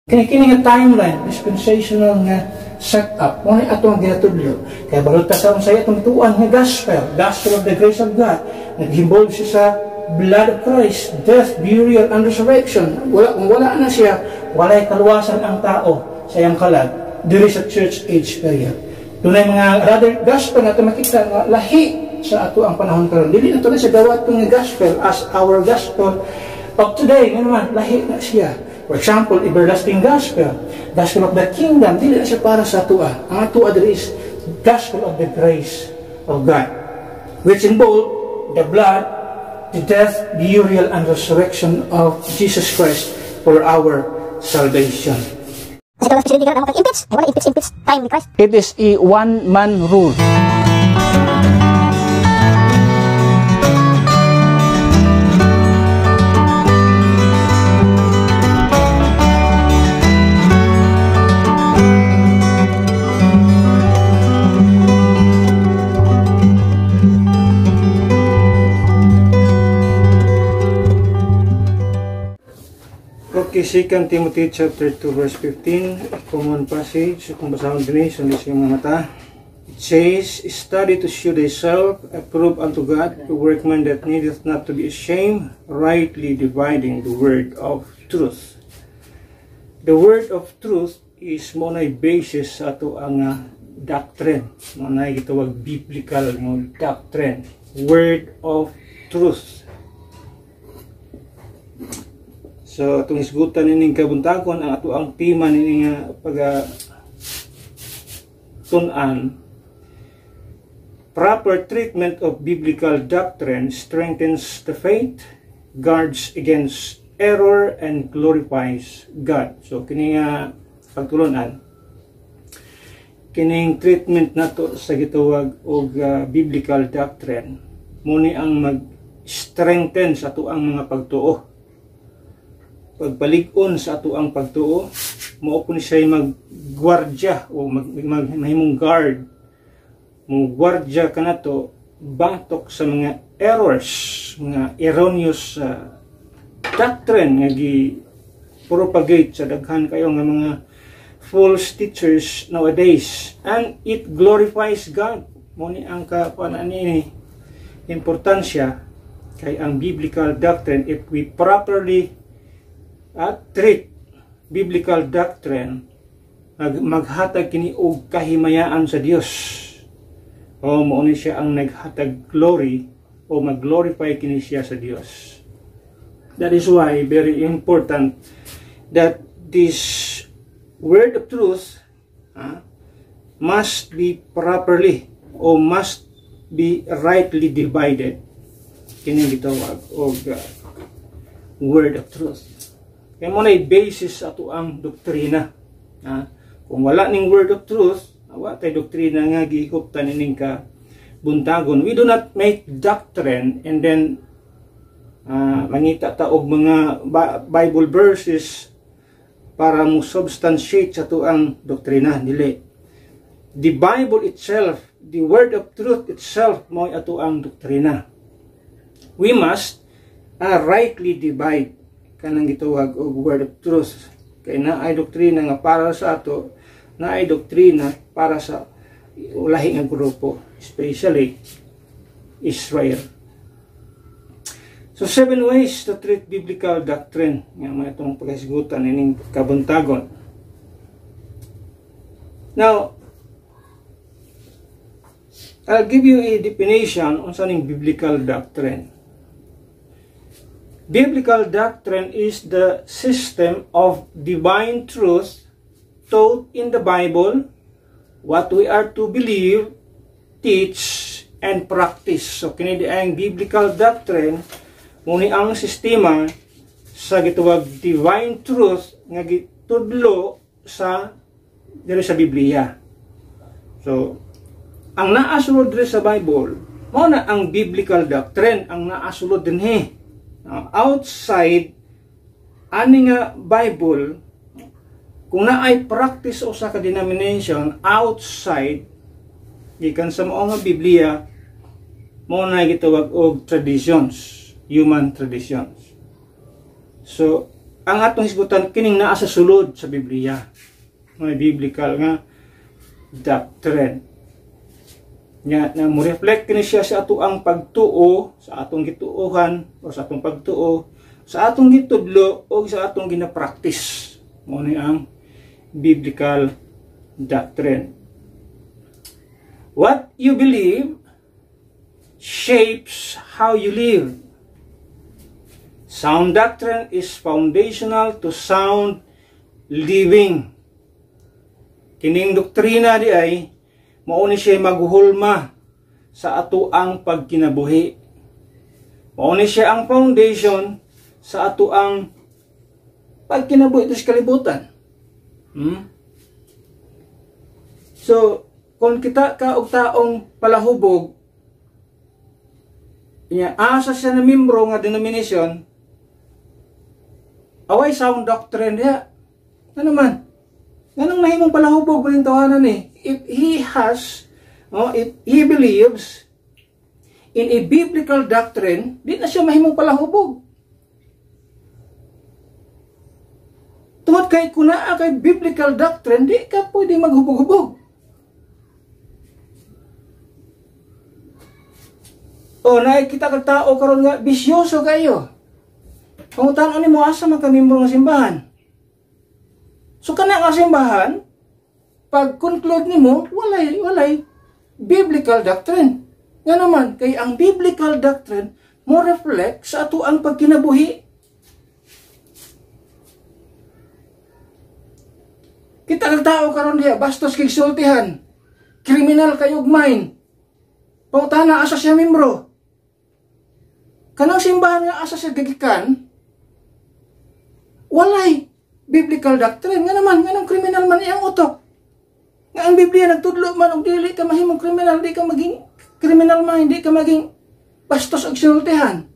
Kini nga timeline, dispensational nga setup, mo na atong ginatudlo. Kaya balot sa unsay atong tuan nga gospel of the grace of God. Nag-involve siya sa blood of Christ, death, burial, and resurrection. Kung wala na siya, walay kaluwasan ang tao sa iyang kalag diri sa church age period. Dunay mga other gospel na ito makita nga lahi sa ato ang panahon karon. Dili na ito na siya gawat nga gospel as our gospel of today. Nga naman, lahi na siya. For example, everlasting gospel, gospel of the kingdom, dili na siya para sa atua. Ang atua diri is gospel of the grace of God, which involve the blood, the death, burial, and resurrection of Jesus Christ for our salvation. It is a one-man rule. Okay, 2 Timothy chapter 2 verse 15, common passage, kung basahon din sa lisang mga mata. It says, study to show thyself approved unto God, a workman that needeth not to be ashamed, rightly dividing the word of truth. The word of truth is monay basis sa ato ang doctrine. Monay gitawag biblical doctrine. Word of truth. So, itong isgutan nining kabuntakon, ang ato ang tema nining pag-tunan, proper treatment of biblical doctrine strengthens the faith, guards against error, and glorifies God. So, kining pagtulunan, kining treatment nato sa gitawag og biblical doctrine, muni ang mag-strengthen sa ato ang mga pagtuo. Pagbalig-on sa ato ang pagtuo, mao po ni siya mag-gwardya o mahimong guard. Mag-gwardya ka na to batok sa mga errors, mga erroneous doctrine nga gi-propagate sa daghan kayo nga mga false teachers nowadays. And it glorifies God. Mao ni ang importansya kay ang biblical doctrine, if we properly treat biblical doctrine, maghatag kini og kahimayaan sa Dios, o mao ni siya ang naghatag glory o mag-glorify kini siya sa Dios. That is why very important that this word of truth must be properly o must be rightly divided. Kini gitawag og word of truth. Kaya mo na basis ato ang doktrina. Kung wala ning word of truth, wala tayo doktrina nga gihiguptan ining ka buntagon. We do not make doctrine and then mangita ta og mga Bible verses para mo substantiate sa ato ang doktrina. Dili. The Bible itself, the word of truth itself, mo ato ang doktrina. We must rightly divide kanang gitawag og word of truth. Kay naay doktrina nga para sa ato, naay doktrina para sa lahi nga grupo, especially Israel. So 7 ways to treat biblical doctrine nga may itong pagkasigutan ining kabuntagon. Now, I'll give you a definition on saning biblical doctrine. Biblical doctrine is the system of divine truth taught in the Bible, what we are to believe, teach, and practice. So, kini ang biblical doctrine, muni ang sistema sa gitawag divine truth nga gitudlo sa diri sa Biblia. So, ang naasulod diri sa Bible, mao na ang biblical doctrine, ang naasulod dinhi. Outside ani nga Bible, kung naay practice o sa denomination outside gikan sa mao nga Biblia, mo na gitawag og traditions, human traditions. So ang atong hisgutan kining naa sa sulod sa Biblia. May biblical nga doctrine. Nya na mo reflect kini siya sa ato ang pagtuo, sa atong gituohan o sa atong pagtuo, sa atong gitudlo o sa atong gina-practice. Mao ni ang biblical doctrine. What you believe shapes how you live. Sound doctrine is foundational to sound living. Kining doktrina di ay mao ni siya maghuhulma sa ato ang pagkinabuhi. Mao ni siya ang foundation sa ato ang pagkinabuhi sa kalibutan. So, kung kita ka og taong palahubog, asa siya na membro nga denomination, away sound doctrine diya. Ano man? Ganang mahimong palahubog pa rin tawanan eh. If he believes in a biblical doctrine, di na siya mahimong palahubog. Tungod kay kuna kay biblical doctrine, di ka pwede maghubog-hubog. O, nakikita kag tao karon nga bisyoso kayo. Pangutan-on nimo asa man ka membro nga simbahan. So kana nga simbahan, pag conclude nimo, walay biblical doctrine. Nga naman, kay ang biblical doctrine mo reflect sa ato ang pagkinabuhi. Kita kag tao karon diha bastos kay sultihan. Kriminal kay ugmain. Pangutana asa siya membro. Kanang simbahan nga asa siya gagikan, walay biblical doctrine. Nga naman, nga nang kriminal man iyang utok. Nga ang Biblia nagtudlo man og dili ka mahimong kriminal, di ka maging criminal man, di ka maging bastos og sinultihan.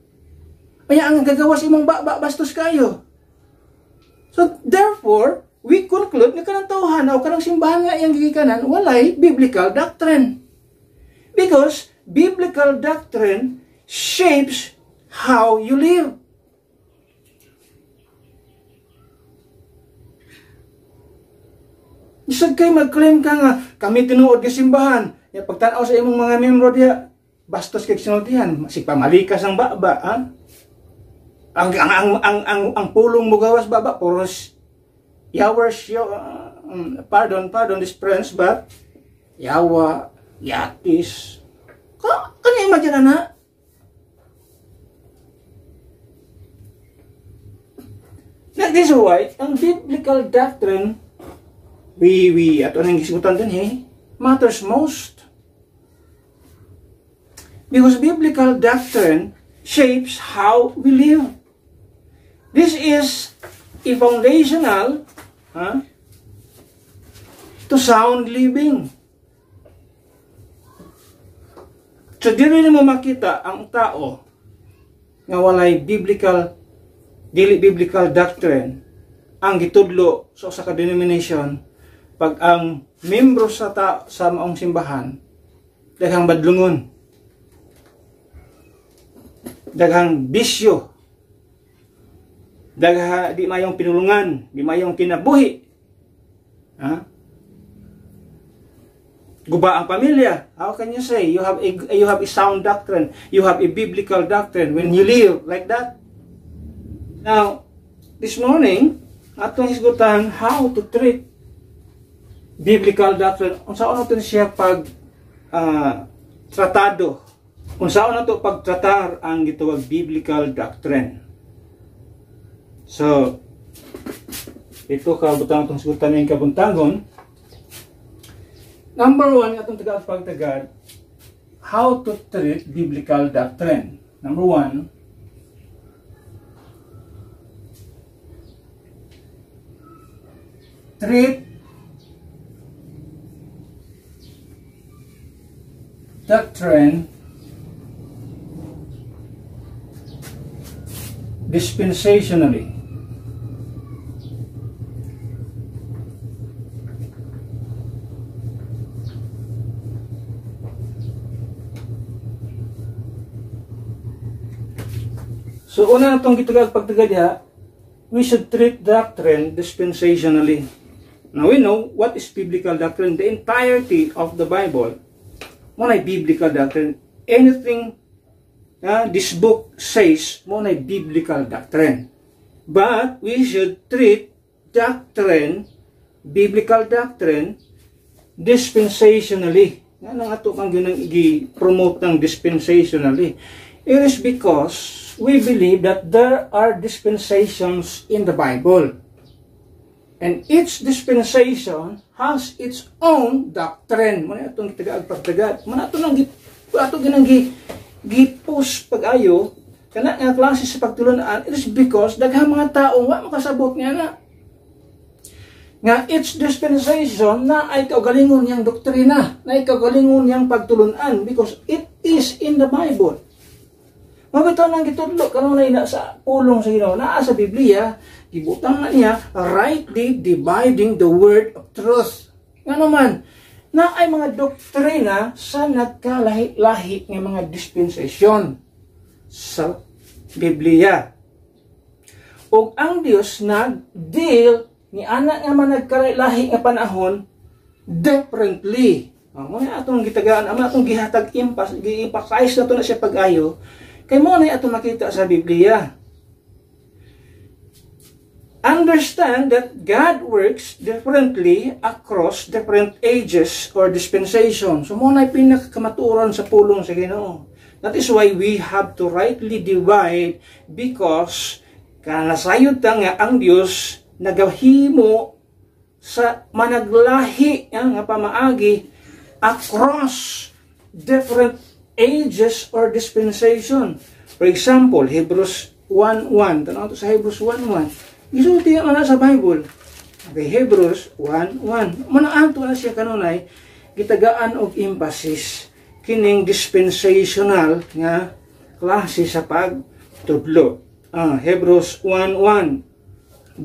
Kaya ang gagawas imong bastos kayo. So therefore, we conclude nga kanang tawhan o kanang simbahan nga iyang gigikanan, walay biblical doctrine. Because biblical doctrine shapes how you live. Isag kay mag-claim ka nga, kami tinuod ka simbahan. Pagtanaw sa imong mga membro diya, bastos kay sinultihan, si pamalikas ang baba, ha? Ang pulong mo gawas baba, puros yawers, pardon this friends, but yawa, yatis. Kanya imagine na? This is why, ang biblical doctrine, at anong gisutan din matters most. Because biblical doctrine shapes how we live. This is a foundational to sound living. So, dili mo makita ang tao nga walay dili biblical doctrine ang gitudlo sa usa ka denomination pag ang membro sa maong simbahan daghang badlungon, daghang bisyo, di mayong pinulungan, di mayong kinabuhi, guba ang pamilya. How can you say you have a sound doctrine, you have a biblical doctrine when you live like that? Now, this morning, atong hisgutan how to treat biblical doctrine. Unsaon nato siya pag tratado. Unsaon nato pagtratar ang gitawag biblical doctrine. So, ito ka butang atong hisgutan ning kabuntagon. Number 1 atong pagtagad, how to treat biblical doctrine. Number 1, treat doctrine dispensationally. So una na itong gitugag pagtagad diha, we should treat doctrine dispensationally. Now we know what is biblical doctrine. The entirety of the Bible, muna biblical doctrine. Anything this book says, muna biblical doctrine. But we should treat doctrine, biblical doctrine, dispensationally. Nga nang ato kang i-promote ng dispensationally. It is because we believe that there are dispensations in the Bible. And each dispensation has its own doctrine. Muna itong tagaag-pagtagad. Muna ito nang gipos pag-ayo, kana nga klase sa pagtulunan, it is because daghang mga tao nga makasabot nga na. Nga each dispensation na ay kaugalingon niyang doktrina, na ay kaugalingon niyang pagtulunan because it is in the Bible. Mabitaw nang gitudlo karon na sa pulong sa Ginoo naa sa Biblia, gibutang na niya rightly dividing the word of truth. Nga naman, na ay mga doktrina sa nagkalahi-lahi ng mga dispensasyon sa Biblia. O ang Dios nag-deal ni anak nga man nagkalahi nga panahon differently. Muna atong gitagaan, atong gihatag gi-emphasize na to na siya pag-ayo. Kay mo na ito makita sa Biblia. Understand that God works differently across different ages or dispensations. So mo na pinakakamaturan sa pulong sa Ginoo. That is why we have to rightly divide because kanasayod nga ang Dios nagahimo sa managlahi nga pamaagi across different ages or dispensation. For example, Hebrews 1:1. Tanaw to sa Hebrews 1:1. Isulti man sa Bible. Okay, Hebrews 1:1. Manaato na siya kanunay gitagaan og emphasis kining dispensational nga klase sa pagtudlo. Hebrews 1:1.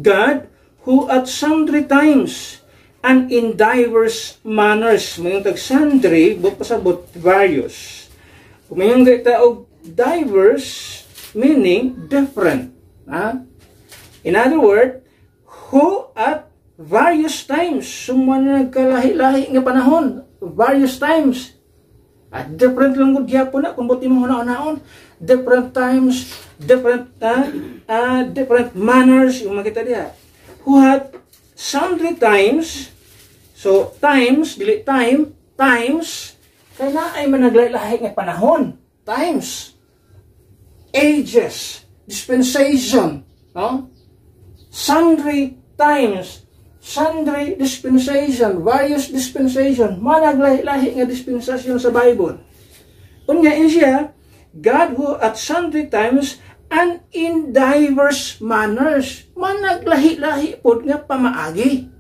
God who at sundry times and in diverse manners, mayong tag sundry, pasabot various. Kung mayong gaita og diverse, meaning different. In other words, who at various times, sumana nagkalahi-lahi nga panahon, various times, at different lang gud gyapon na kung buti mo hunaon-hunaon, different times, different manners, yung makita diha. Who had sundry times, so times, dili time, times, kaya na ay managlahi-lahi nga panahon, times, ages, dispensation, no? Sundry times, sundry dispensation, various dispensation, managlahi-lahi nga dispensation sa Bible. Unya siya, God who at sundry times and in diverse manners, managlahi-lahi pod nga pamaagi.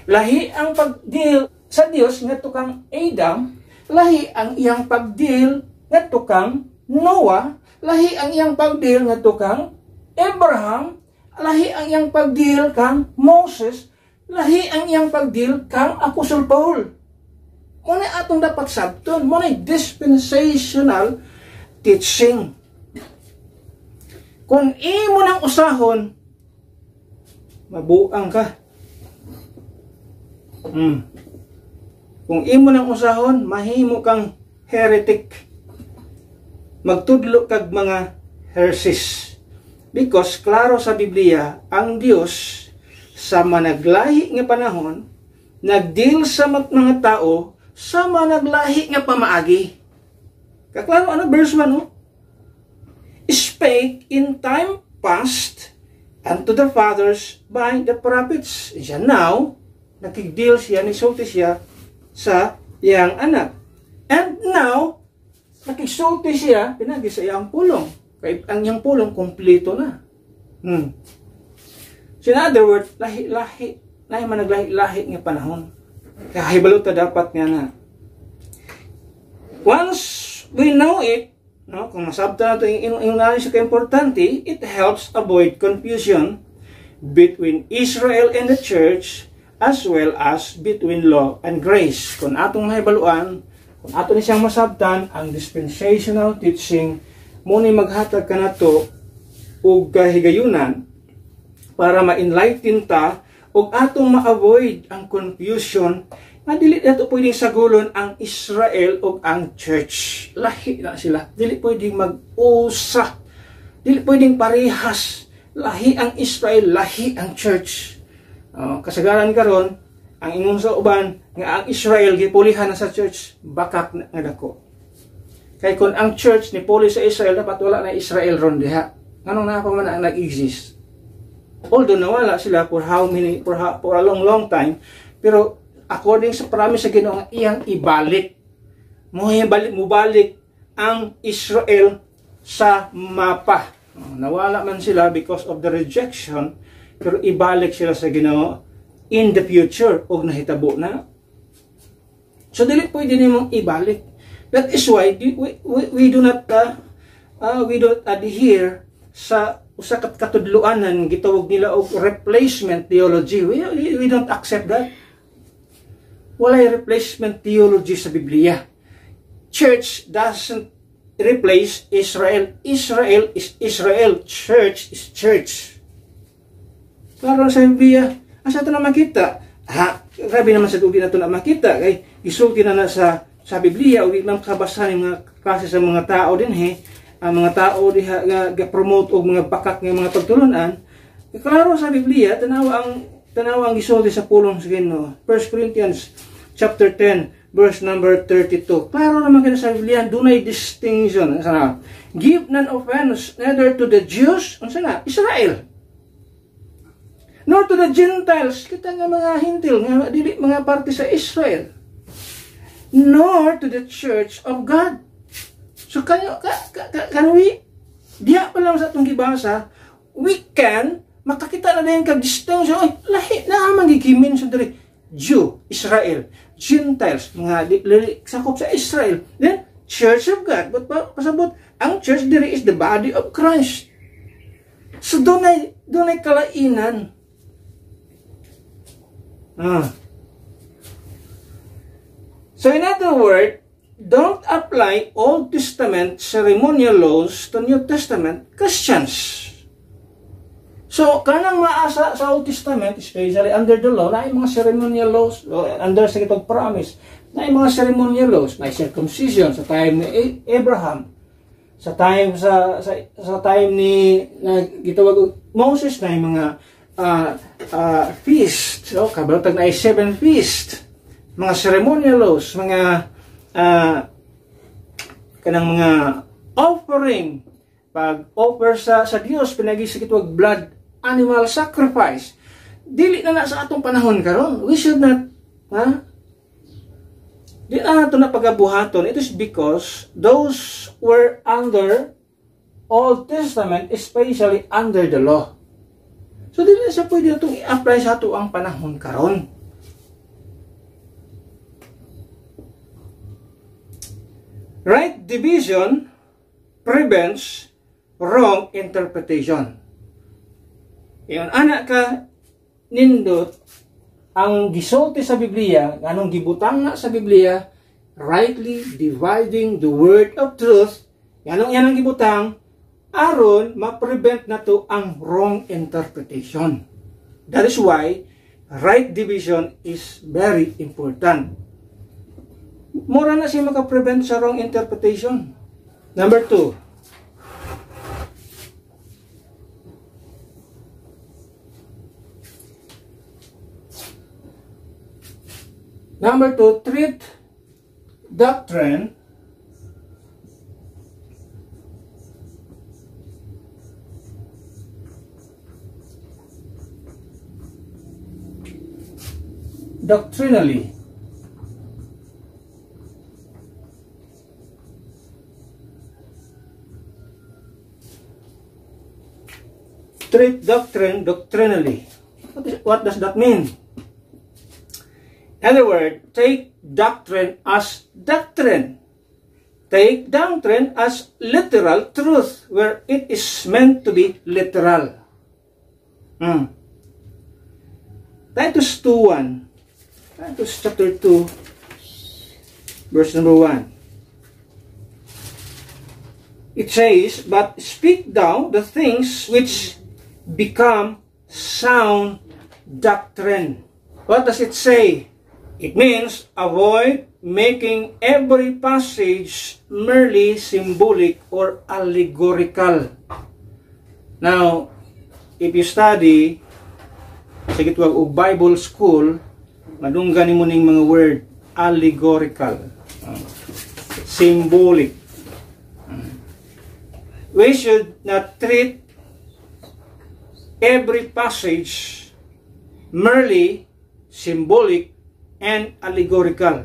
Lahi ang pagdeal sa Dios ngadto kang Adam, lahi ang iyang pagdeal ngadto kang Noah, lahi ang iyang pagdeal ngadto kang Abraham, lahi ang iyang pagdeal kang Moses, lahi ang iyang pagdeal kang Apostle Paul. Muna atong dapat sabton, muna dispensational teaching. Kung imo nang usahon, mabuang ka. Kung imo nang usahon, mahimo kang heretic. Magtudlo kag mga heresies. Because klaro sa Biblia, ang Dios sa managlahi nga panahon, nagdeal sa mga tao sa managlahi nga pamaagi. Kaklaro ano verse 1 no? Spake in time past unto the fathers by the prophets. Siya now, nakigdeal siya, nisulti siya sa iyang anak. And now, nakigsulti siya, pinagi sa iyang pulong. Kaya ang iyang pulong, kompleto na. So in other words, lahi-lahi, managlahi-lahi nga panahon. Kaya hibalota dapat nga na. Once we know it, no, kung masabta na ito yung knowledge ka importante, it helps avoid confusion between Israel and the church as well as between law and grace. Kung atong nahibaluan, kung ato ni siyang masabtan, ang dispensational teaching, muna maghatag ka na ito o kahigayunan para ma-enlighten ta ug atong ma-avoid ang confusion nga dili nato pwedeng sagulon ang Israel ug ang church. Lahi na sila. Dili pwedeng mag-usa. Dili pwedeng parehas. Lahi ang Israel, lahi ang church. Kasagaran karon ang ingon sa uban nga ang Israel gipulihan na sa church, bakak na nga dako. Kay kung ang church ni puli sa Israel, dapat wala na Israel ron diha. Anong na pa man ang nag-exist? Although nawala sila for a long time, pero according sa promise sa Ginoo nga iyang ibalik. Mubalik ang Israel sa mapa. Nawala man sila because of the rejection, pero ibalik sila sa Ginoo in the future og nahitabo na. So dili pwede nimong ibalik. That is why we do not adhere sa usa kat katudloanan gitawag nila og replacement theology. We don't accept that. Walay replacement theology sa Biblia. Church doesn't replace Israel. Israel is Israel. Church is church. Klaro sa Biblia. Asa ito na makita? Grabe naman sa tugi na ito na makita. Kay isulti na sa Biblia o nang kabasahan ng mga klase sa mga tao din ang mga tao diha nga promote og mga bakak nga mga pagtulunan. Klaro sa Biblia tanawa ang gisulti sa pulong sa Ginoo. 1 Corinthians chapter 10 verse number 32. Klaro naman kini sa Biblia dunay distinction. Sana give none offense neither to the Jews unsa na Israel nor to the Gentiles, kita nga mga hintil nga dili mga parte sa Israel, nor to the church of God. So can we diya pa lang sa atong gibasa, we can makakita na din kag distinction. Ay, lahi na magigimin sa diri Jew, Israel, Gentiles, mga sakop sa Israel, then church of God. But pasabot ang church diri is the body of Christ. So dunay kalainan. So in other words, don't apply Old Testament ceremonial laws to New Testament Christians. So kanang maasa sa Old Testament, especially under the law, na mga ceremonial laws, under sa kitong promise, na mga ceremonial laws, na circumcision sa time ni Abraham, sa time ni gitawag Moses, na mga feast, kabalutag na ay 7 feast, mga ceremonial laws, mga kanang mga offering, pag-offer sa Dios, pinagisik ito blood animal sacrifice. Dili na sa atong panahon karon. We should not, di na ito na pagabuhaton. It is because those were under Old Testament, especially under the law. So, dili sa pwede itong i-apply sa ito ang panahon karon. Right division prevents wrong interpretation. Yung anak ka, nindot, ang gisulti sa Biblia, anong gibutang na sa Biblia, rightly dividing the word of truth, yan ang gibutang, aron ma-prevent na to ang wrong interpretation. That is why right division is very important. Mura na siya maka-prevent sa wrong interpretation. Number 2. Number 2, treat doctrine doctrinally. Treat doctrine doctrinally. What does that mean? In other words, take doctrine as doctrine. Take doctrine as literal truth, where it is meant to be literal. Titus 2:1. Titus chapter 2, verse number 1. It says, but speak thou the things which become sound doctrine. What does it say? It means avoid making every passage merely symbolic or allegorical. Now, if you study sa gitwag og Bible school, madunggan nimo ning mga word allegorical, symbolic. We should not treat every passage merely symbolic and allegorical.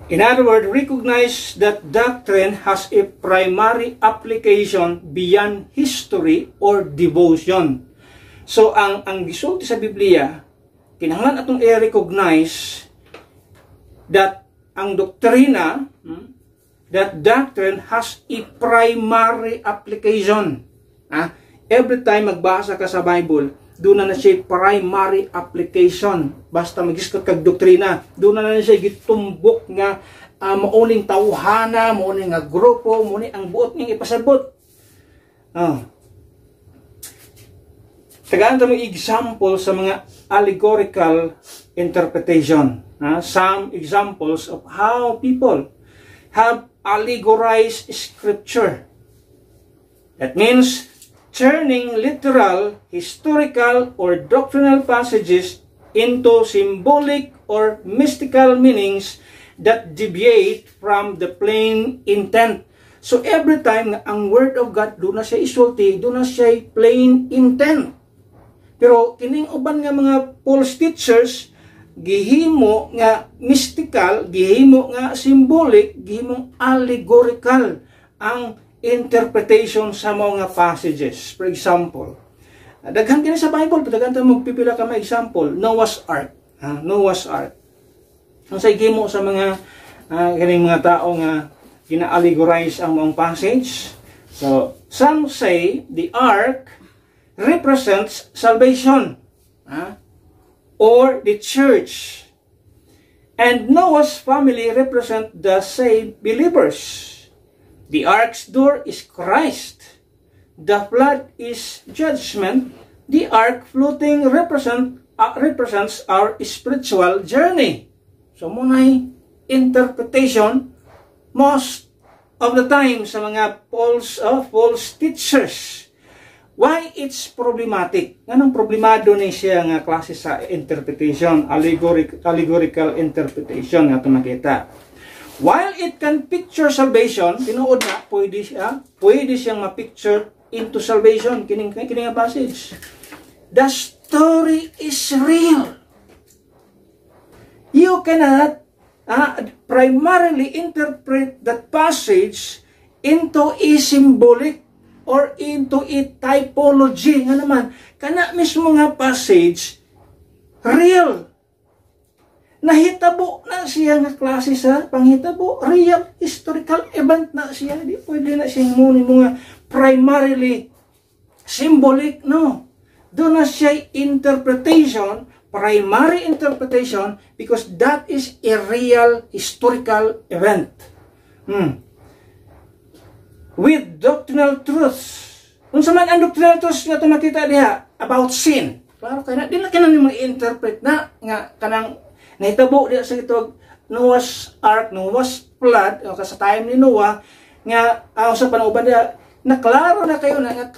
In other words, recognize that doctrine has a primary application beyond history or devotion. So, ang gisulti sa Biblia, kinahanglan atong i-recognize that ang doktrina, that doctrine has a primary application. Every time magbasa ka sa Bible, doon na siya primary application. Basta mag-iskat kag doktrina, doon na siya gitumbok nga mauning tawhana, mauning nga grupo, mauning ang buot ning ipasabot. Tagaan tamang example sa mga allegorical interpretation. Some examples of how people have allegorized scripture. That means turning literal, historical, or doctrinal passages into symbolic or mystical meanings that deviate from the plain intent. So every time ang Word of God, doon na siya isulti, doon na siya plain intent. Pero kining uban nga mga false teachers, gihimo nga mystical, gihimo nga symbolic, gihimo allegorical ang interpretation sa mga passages. For example, daghan kini sa Bible, daghan ta magpipila ka mga example. Noah's Ark. Noah's Ark. Ang sa gihimo sa mga kining mga tao nga gina-allegorize ang mga passage. So, some say the ark represents salvation, or the church, and Noah's family represent the saved believers. The ark's door is Christ. The flood is judgment. The ark floating represents our spiritual journey. So, munay interpretation most of the time sa mga false teachers. Why it's problematic? Anong problemado ni siya nga klase sa interpretation, allegorical interpretation nga ito nakita. While it can picture salvation, tinuod na, pwede siyang ma-picture into salvation, kining nga passage. The story is real. You cannot primarily interpret that passage into a symbolic or into a typology. Nga naman, kana mismo nga passage, real. Nahitabo na siya nga klase sa panghitabo. Real, historical event na siya. Di pwede na siyang muna mga primarily symbolic, no. Doon na siya interpretation, primary interpretation, because that is a real historical event. With doctrinal truths. Kung sa man ang doctrinal truths na ito nakita diha about sin. Klaro kaya na, di na kanang mag-interpret na nga kanang nahitabo diha sa itog Noah's Ark, Noah's flood, sa time ni Noah, nga sa panauban diha, naklaro na kayo na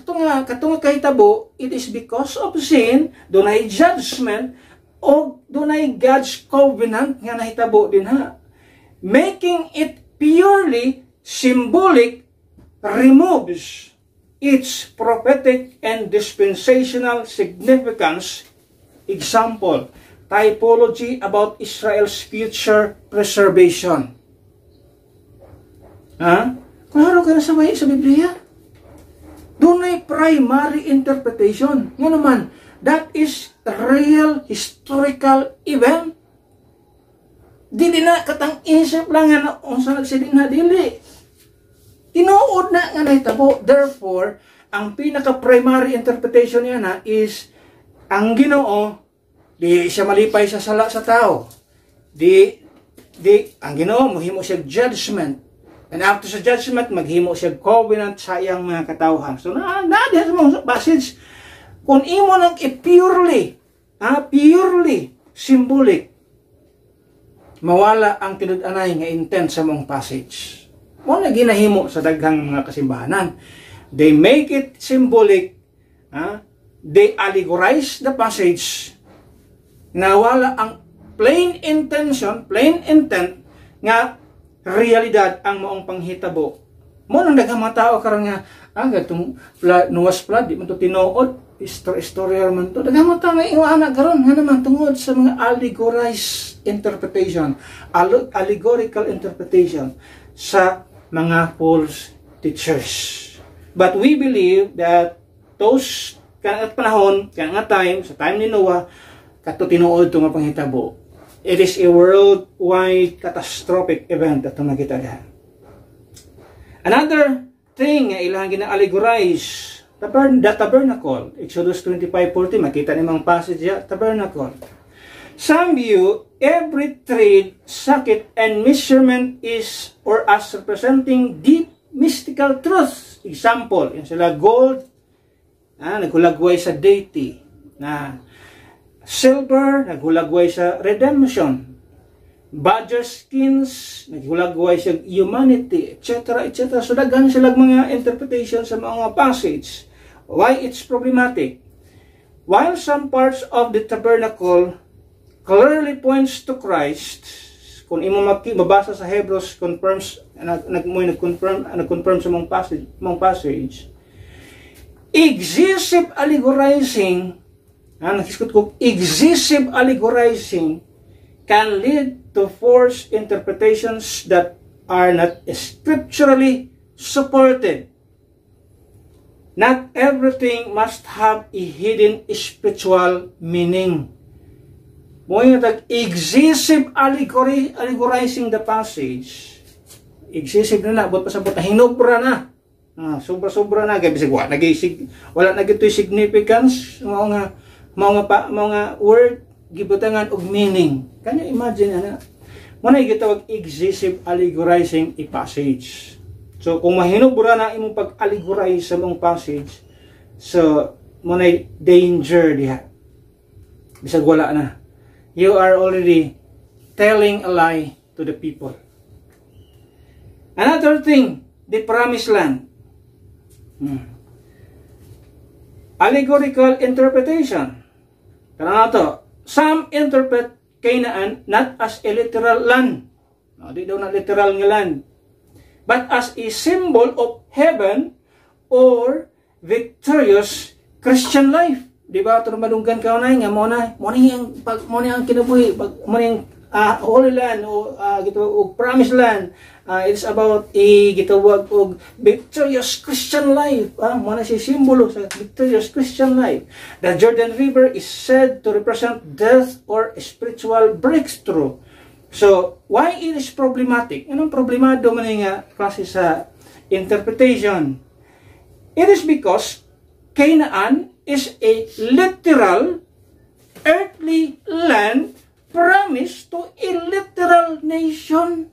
katong kahitabo, it is because of sin, dunay judgment, o dunay God's covenant nga nahitabo din ha. Making it purely symbolic removes its prophetic and dispensational significance. Example, typology about Israel's future preservation. Klaro ka na sa Biblia? Doon ay primary interpretation. Nga naman, that is real historical event. Dili na katang isip lang nga unsa nagsidin na dili. Tinuod na nga nahitabo. Therefore, ang pinaka-primary interpretation niya na is ang Ginoo, di siya malipay sa sala sa tao. Ang Ginoo, maghimo siya judgment. And after sa judgment, maghimo siya covenant sa iyang mga katawhan. So, diha sa mga passage, Kung imo nang purely symbolic, mawala ang tinud-anay nga intent sa mong passage. Mo na ginahimo sa daghang mga kasimbahanan. They make it symbolic, they allegorize the passage, nawala ang plain intent nga realidad ang maong panghitabo. Mo nang daghang mga tao karon nga gatong Noah's flood di man to tinuod, istorya man to. Daghang mga tao nga iwaana karon nga naman tungod sa mga allegorized interpretation, allegorical interpretation sa mga false teachers. But we believe that those kanang panahon, kanang time, sa time ni Noah, kato tinuod to nga panghitabo. It is a worldwide catastrophic event at nakita diha. Another thing nga ilang gina-allegorize, the tabernacle. Exodus 25:40, makita ni mga passage ya, tabernacle. Some view every trade, socket, and measurement is or as representing deep mystical truths. Example, yung sila gold, nagulagway sa deity. Silver, nagulagway sa redemption. Badger skins, nagulagway sa humanity, etc. etc. So daghan sila mga interpretation sa mga passage. Why it's problematic? While some parts of the tabernacle clearly points to Christ, kung imo mabasa sa Hebrews, confirms, nag-confirm sa mong passage, excessive allegorizing, excessive allegorizing can lead to forced interpretations that are not scripturally supported. Not everything must have a hidden spiritual meaning. Mo yung excessive allegorizing the passage. Excessive na but pasabot na hinobra na. Sobra-sobra na kay bisag wala na gitoy significance, mga word gibutangan og meaning. Can you imagine mo na gitawag excessive allegorizing a passage. So kung mahinobra na imong pag-allegorize sa mong passage, so mo na danger diha. Bisag wala na. You are already telling a lie to the people. Another thing, the promised land. Allegorical interpretation. Karena to, some interpret Canaan not as a literal land. Di daw na literal nga land. But as a symbol of heaven or victorious Christian life. Di ba ito madunggan ka na nga mo na ang kinabuhi, mo na yung Holy Land o Promised Land. It's about gitawag og victorious Christian life. Mo na si simbolo sa victorious Christian life. The Jordan River is said to represent death or spiritual breakthrough. So, why it is problematic? Anong problemado man nga klase sa interpretation? It is because Canaan is a literal earthly land promised to a literal nation.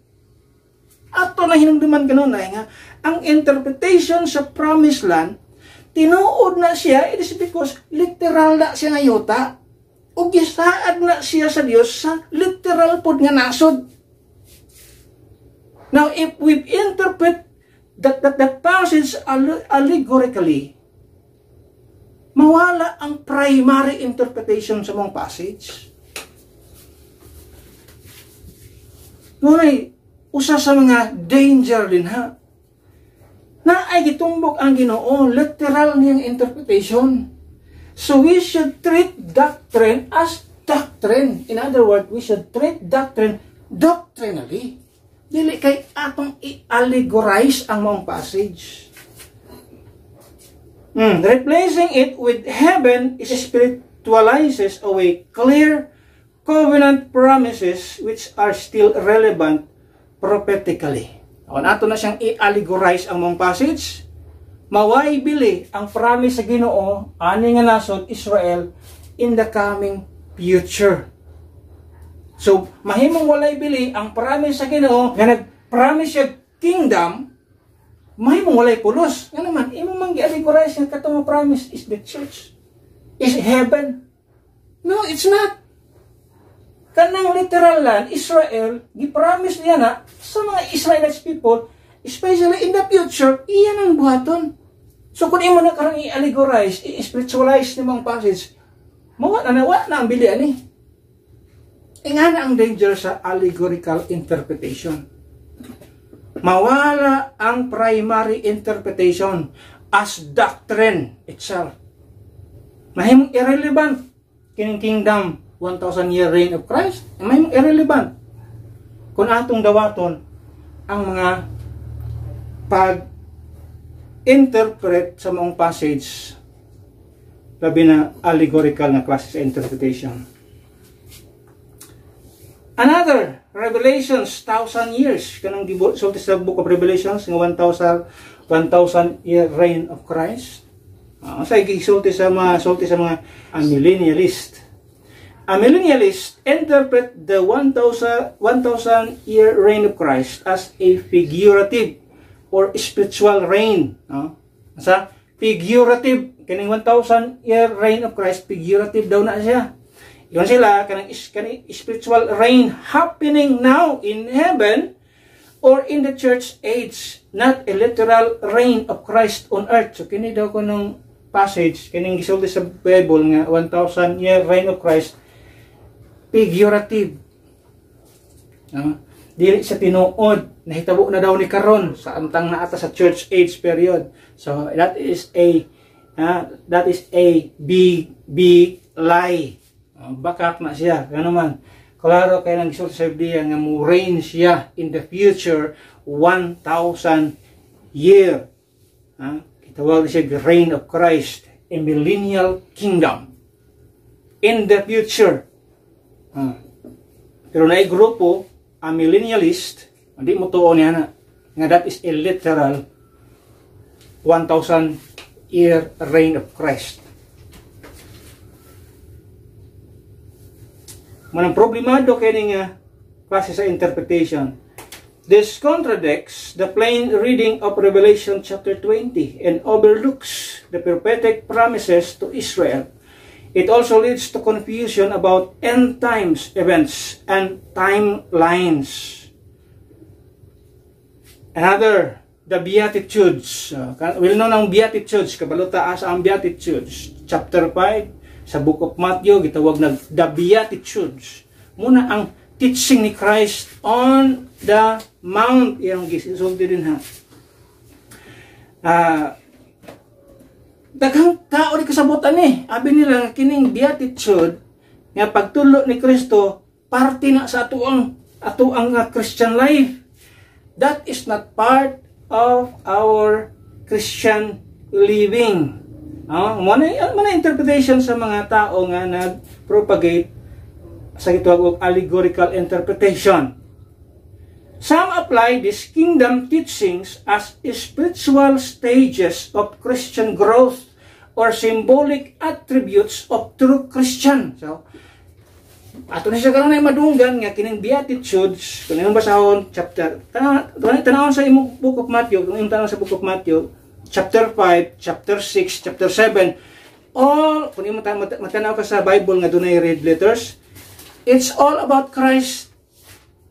Ato na hinungduman ganun na nga, ang interpretation sa promised land, tinuod na siya, it is because literal na siya ngayota, o gisaad na siya sa Dios sa literal pod nga nasod. Now, if we interpret that passage allegorically, mawala ang primary interpretation sa mong passage. Ngunit, usa sa mga danger din na ay gitumbok ang Ginoo, literal niyang interpretation. So we should treat doctrine as doctrine. In other words, we should treat doctrine doctrinally. Dili kay atong i-allegorize ang mong passage. Replacing it with heaven spiritualizes away clear covenant promises which are still relevant prophetically. Kung ato na siyang i-allegorize ang mong passage, maway bili ang promise sa Ginoo ani nga nasod Israel in the coming future. So mahimong walay bili ang promise sa Ginoo nga nag-promise siya kingdom, mahimong walay pulos. Nga naman imong mang gi-allegorize nga katong promise is the church. is heaven. No, it's not. Kanang literal land, Israel, gipromise niya na sa mga Israelite people, especially in the future, iyan ang buhaton. So kung imo na karang i-allegorize, i-spiritualize ni mga passage, wala na ang bilian eh. Nga na ang danger sa allegorical interpretation. Mawala ang primary interpretation as doctrine itself. Mahimong irrelevant kining kingdom 1,000-year reign of Christ. Mahimong irrelevant kung atong dawaton ang mga pag-interpret sa mga passage labi na allegorical na klase sa interpretation. Another, Revelations, 1,000 years. Kanang sulti sa Book of Revelations, ng 1,000 year reign of Christ. Sa sulti sa mga millennialist. A millennialist interpret the 1,000 year reign of Christ as a figurative or spiritual reign. Sa figurative, kaning 1,000 year reign of Christ, figurative daw na siya. Yun sila, kanang spiritual reign happening now in heaven or in the church age, not a literal reign of Christ on earth. So, kini daw ko ng passage, kining gisulti sa Bible nga 1,000 year reign of Christ, figurative. Dili sa tinuod, nahitabo na daw ni karon sa antang naata sa church age period. So, that is a big lie. Bakak na siya, gano man. Klaro kay nang gisulti sa Biblia nga mo reign siya in the future 1,000 year. Kitawag siya the reign of Christ, a millennial kingdom in the future. Pero na grupo a millennialist, hindi mo tuon niya na nga that is a literal 1,000 year reign of Christ. Manang problemado kini nga klase sa interpretation. This contradicts the plain reading of Revelation chapter 20 and overlooks the prophetic promises to Israel. It also leads to confusion about end times events and timelines. Another, the Beatitudes. We'll know ng Beatitudes, kabaluta asa ang Beatitudes. Chapter 5, sa Book of Matthew, gitawag na the Beatitudes. Muna ang teaching ni Christ on the Mount. Yung gisulti din ha. Daghang tao di kasabutan eh. Abi nila kining Beatitude nga pagtulo ni Kristo parte na sa atuang Christian life. That is not part of our Christian living. Mana interpretation sa mga tao nga nag-propagate sa gitawag og allegorical interpretation. Some apply these kingdom teachings as spiritual stages of Christian growth or symbolic attributes of true Christian. So, ato na siya karon ay madunggan nga kining Beatitudes, kung imong basahon chapter tanawon sa imong Book of Matthew, kung imong tanawon sa Book of Matthew chapter 5, chapter 6, chapter 7, all, kung imong matanaw ka sa Bible nga dunay red letters, it's all about Christ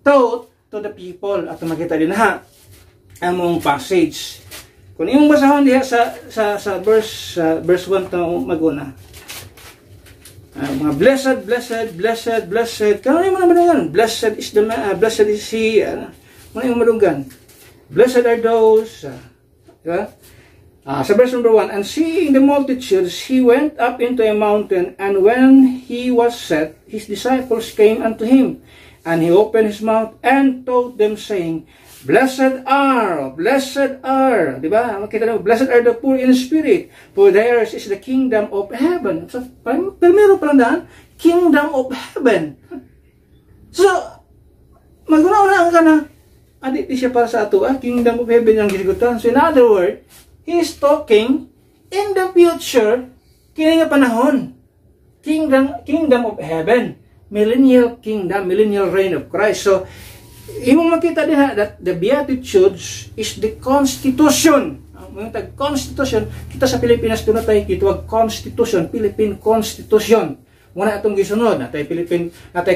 taught to the people. At makita din ha ang mong passage. Kung imong basahon diha sa verse 1 ta maguna. Mga blessed. Kano yung mga madunggan? Blessed is he. Mga yung madunggan. Blessed are those. Diba? Sa verse number 1, and seeing the multitudes, he went up into a mountain, and when he was set, his disciples came unto him, and he opened his mouth and taught them, saying, Blessed are, diba? Makita na, blessed are the poor in spirit, for theirs is the kingdom of heaven. So, primero pa lang daan, kingdom of heaven. So, maguna-una ka na, di siya para sa ato, kingdom of heaven ang gisigutan. So, in other words, he's talking in the future, kini nga panahon, kingdom of heaven, millennial kingdom, millennial reign of Christ. So, imong makita din ha, that the Beatitudes is the constitution. mga tag-constitution, kita sa Pilipinas doon natay gitawag constitution, Philippine Constitution. Muna atong gisunod, natay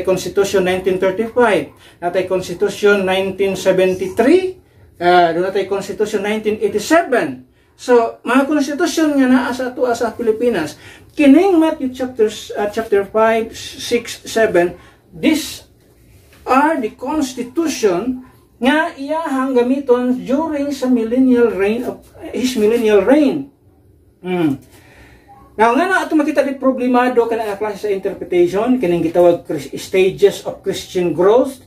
Constitution 1935, natay Constitution 1973, doon natay Constitution 1987. So, mga constitution nga naa sa ato sa Pilipinas, kining Matthew chapter 5, 6, 7, these are the constitution nga iyahang gamiton during sa his millennial reign. Now, nga na ato makita di problemado ka na klase sa interpretation, kining gitawag stages of Christian growth,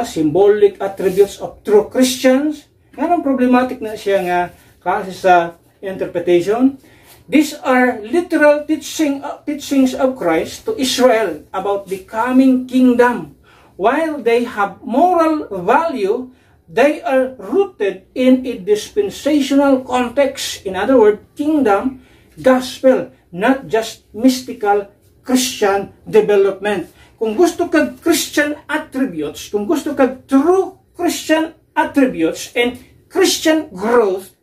symbolic attributes of true Christians. Nga nang problematic na siya nga klase sa interpretation. These are literal teachings of Christ to Israel about the coming kingdom. While they have moral value, they are rooted in a dispensational context. In other words, kingdom, gospel, not just mystical Christian development. Kung gusto kag Christian attributes, kung gusto kag true Christian attributes and Christian growth,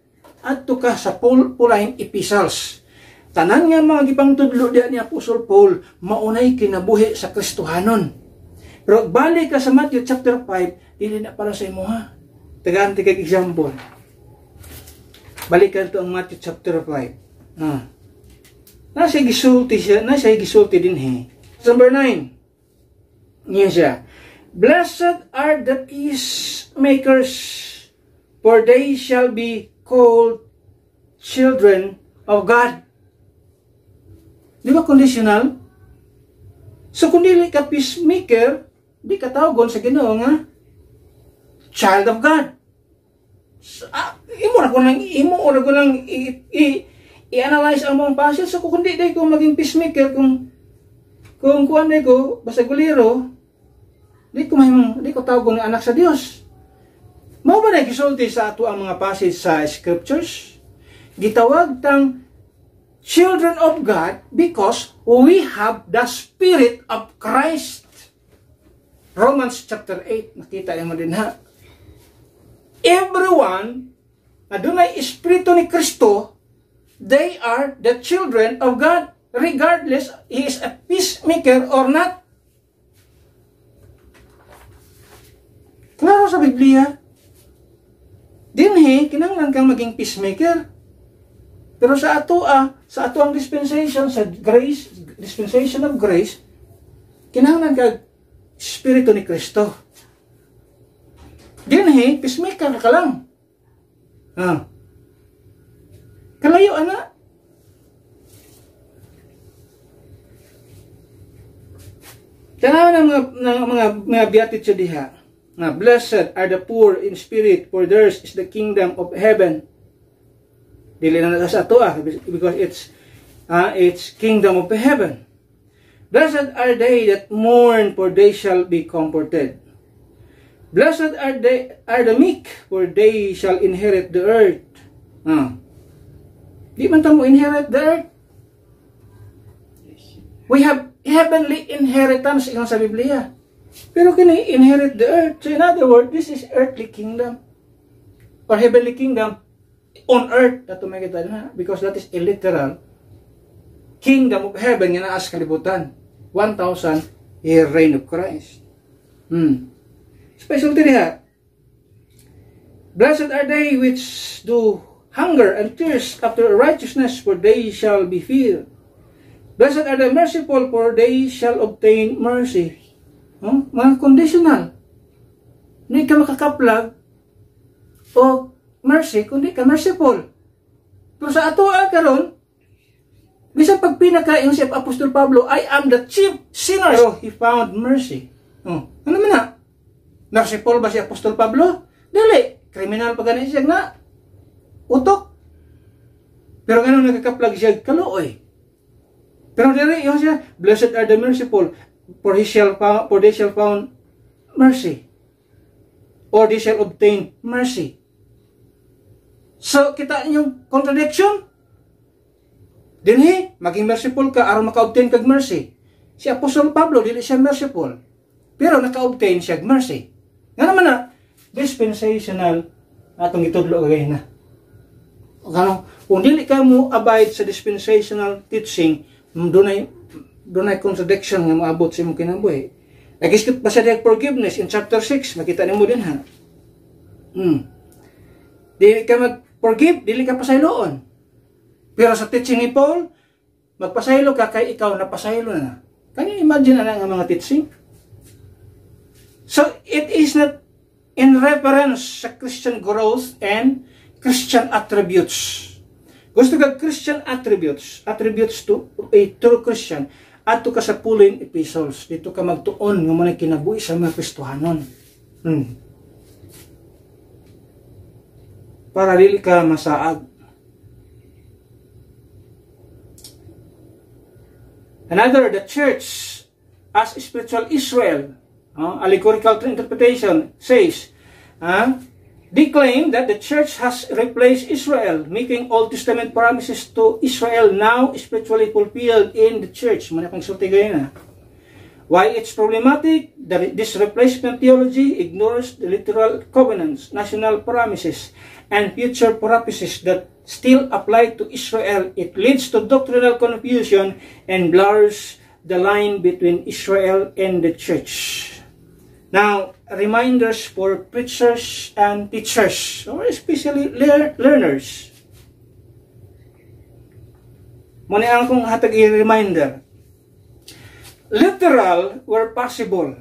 adto ka sa pulahing epistles. Tanan nga mga gipangtudlo diha ni Apostol Paul, maunay kinabuhi sa Kristohanon. Pero balik ka sa Matthew chapter 5, dili na para sa imo ha. Tagaan ti kag example. Balikan to ang Matthew chapter 5. Nasa gisulti din he. Number 9. Niya siya. Blessed are the peacemakers, for they shall be called children of God. Di ba conditional? So kung dili ka peacemaker, di ka tawgon sa Ginoo nga child of God. So, imo ra ko lang i-analyze ang mong passage. So kung di ko maging peacemaker, kung kuan ko basta guliro, di ko tawgon nga anak sa Dios. Mao ba na gisulti sa ato ang mga passage sa scriptures? Gitawag tang children of God because we have the Spirit of Christ. Romans chapter 8, nakita niyo din ha. Everyone na dunay espiritu ni Kristo, they are the children of God, regardless he is a peacemaker or not. Klaro sa Biblia. Dinhi, kinahanglan kang maging peacemaker. Pero sa ato ang dispensation, sa grace, dispensation of grace, kinahanglan kang Espiritu ni Kristo. Dinhi, peacemaker ka lang. Kalayo, ana. Tanaw ng mga beatitude diha. Blessed are the poor in spirit, for theirs is the kingdom of heaven. Dili na sa ato because it's kingdom of heaven. Blessed are they that mourn, for they shall be comforted. Blessed are the meek, for they shall inherit the earth. Di man ta mo inherit the earth. We have heavenly inheritance ing sa Biblia. Pero kini inherit the earth. So in other words, this is earthly kingdom or heavenly kingdom on earth. Dato may kita na, because that is a literal kingdom of heaven nga naa sa kalibutan. 1,000 year reign of Christ. Special diha. Blessed are they which do hunger and thirst after righteousness, for they shall be filled. Blessed are the merciful, for they shall obtain mercy. Mga conditional. Hindi ka makakaplag o mercy, kundi ka merciful. Pero sa ato karon, bisan pag pinakain si Apostol Pablo, I am the chief sinner. So he found mercy. Ano man na? Merciful ba si Apostol Pablo? Dili. Kriminal pa ganun siya na utok. Pero ganun nakakaplag siya kaluoy. Pero dili yung siya, blessed are the merciful, for they shall found mercy, or they shall obtain mercy. So kita yung contradiction. Dinhi maging merciful ka aron maka-obtain kag mercy. Si Apostol Pablo dili siya merciful, pero naka-obtain siya mercy. Nga naman na dispensational atong itudlo gayna. Kung dili ka mo abide sa dispensational teaching, dunay contradiction nga maabot sa imong kinabuhi. Nag-skip pa sa forgiveness in chapter 6, makita nimo din ha. Dili ka mag-forgive, dili ka pasayloon. Pero sa teaching ni Paul, magpasaylo ka kay ikaw napasaylo na. Can you imagine nga mga teaching? So, it is not in reference sa Christian growth and Christian attributes. Gusto ka Christian attributes to a true Christian, ato ka sa Pauline epistles, dito ka magtuon ng mga kinabuhi sa mga Kristohanon. Para dili ka masaag. Another, the church as spiritual Israel, allegorical interpretation says, they claim that the church has replaced Israel, making Old Testament promises to Israel now spiritually fulfilled in the church. Why it's problematic? This replacement theology ignores the literal covenants, national promises, and future prophecies that still apply to Israel. It leads to doctrinal confusion and blurs the line between Israel and the church. Now, reminders for preachers and teachers, or especially learners. Muna ang kong hatag i-reminder. Literal where possible.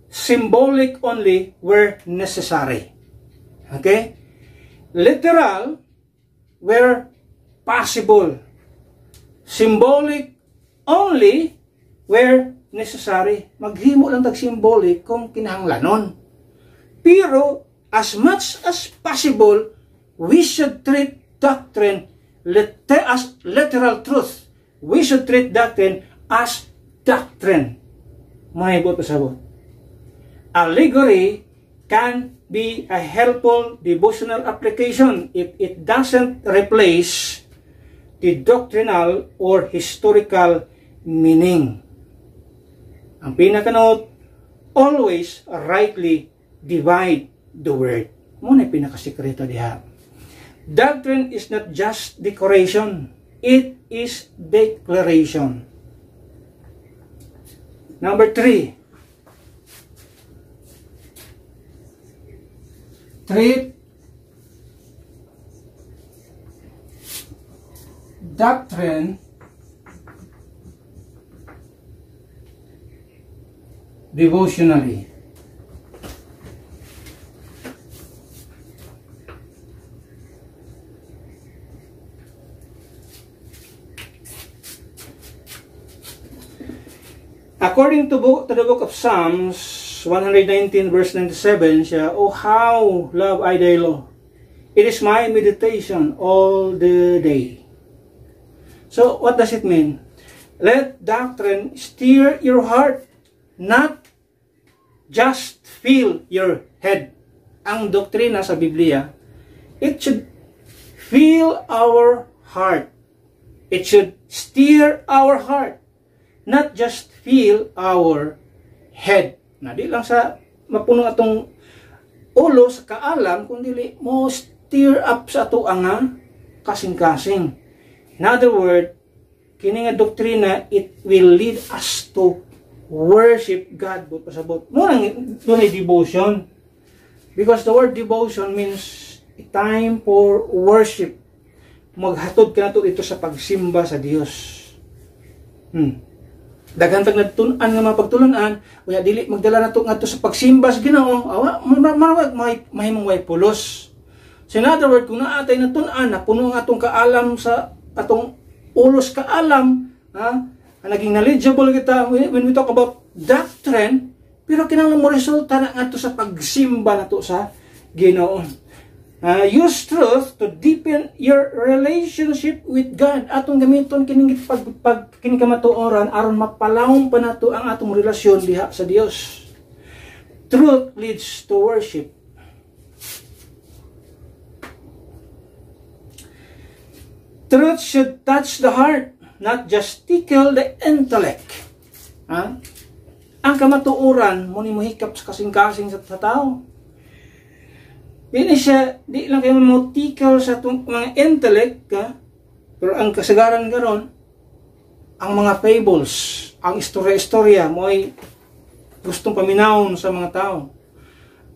Symbolic only where necessary. Okay? Literal where possible. Symbolic only where necessary. Maghimo lang tag-symbolic kung kinahanglanon. Pero, as much as possible, we should treat doctrine as literal truth. We should treat doctrine as doctrine. Mahibot pa sabot. Allegory can be a helpful devotional application if it doesn't replace the doctrinal or historical meaning. Ang pinaka-note, always rightly divide the word. Muna yung pinakasikreto diha. Doctrine is not just decoration. It is declaration. Number 3. Treat doctrine devotionally. According to the book of Psalms 119 verse 97, siya, "Oh, how love I thy law. It is my meditation all the day." So, what does it mean? Let doctrine steer your heart, not just fill your head. Ang doktrina sa Biblia, it should fill our heart. It should steer our heart, not just fill our head. Na di lang sa mapuno atong ulo sa kaalam, kundi mo steer up sa ato nga kasing-kasing. In other words, kini nga doktrina, it will lead us to worship God. Pasabot mo nang dunay devotion, because the word devotion means a time for worship. Maghatod ka na to dito sa pagsimba sa Dios. Daghan tag nagtun-an nga mapagtulunan, unya dili magdala nato ngadto sa pagsimba sa Ginoo, awa marawag mahimong way pulos. So in other word, kung naatay natun-an na puno nga atong kaalam sa atong ulos kaalam, naging knowledgeable kita when we talk about doctrine, pero kinahanglan mo resulta na ngadto sa pagsimba nato sa Ginoo. Use truth to deepen your relationship with God. Atong gamiton kining kining kamatuoran aron mapalawom pa nato ang atong relasyon diha sa Dios. Truth leads to worship. Truth should touch the heart, not just tickle the intellect. Ang kamatuoran mo ni mohikap sa kasing-kasing sa tao. Di lang kayo mamotikal sa mga intellect, pero ang kasagaran karon, ang mga fables, ang istorya-istorya mo ay gustong paminawon sa mga tao.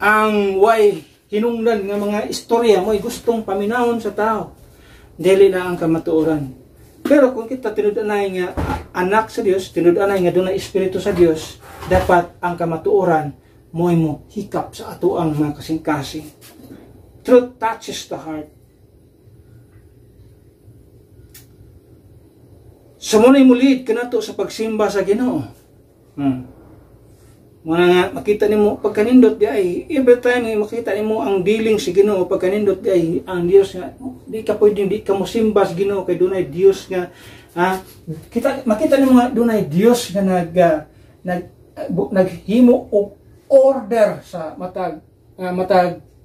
Ang way hinungdan nga mga istorya mo ay gustong paminawon sa tao. Dili na ang kamatuoran. Pero kung kita tinud-anay nga anak sa Dios, tinud-anay nga dunay espiritu sa Dios, dapat ang kamatuoran mo hikap sa atoang mga kasing-kasing. Truth touches the heart. Sumunay mulid kanato sa pagsimba sa Ginoo. Muna nga makita nimo pagkanindot di ay every time makita nimo ang dealing si Ginoo pagkanindot di ay ang Dios nga di ka pwedeng di ka mosimba sa Ginoo kay dunay Dios nga makita nimo nga dunay Dios nga naghimo og order sa matag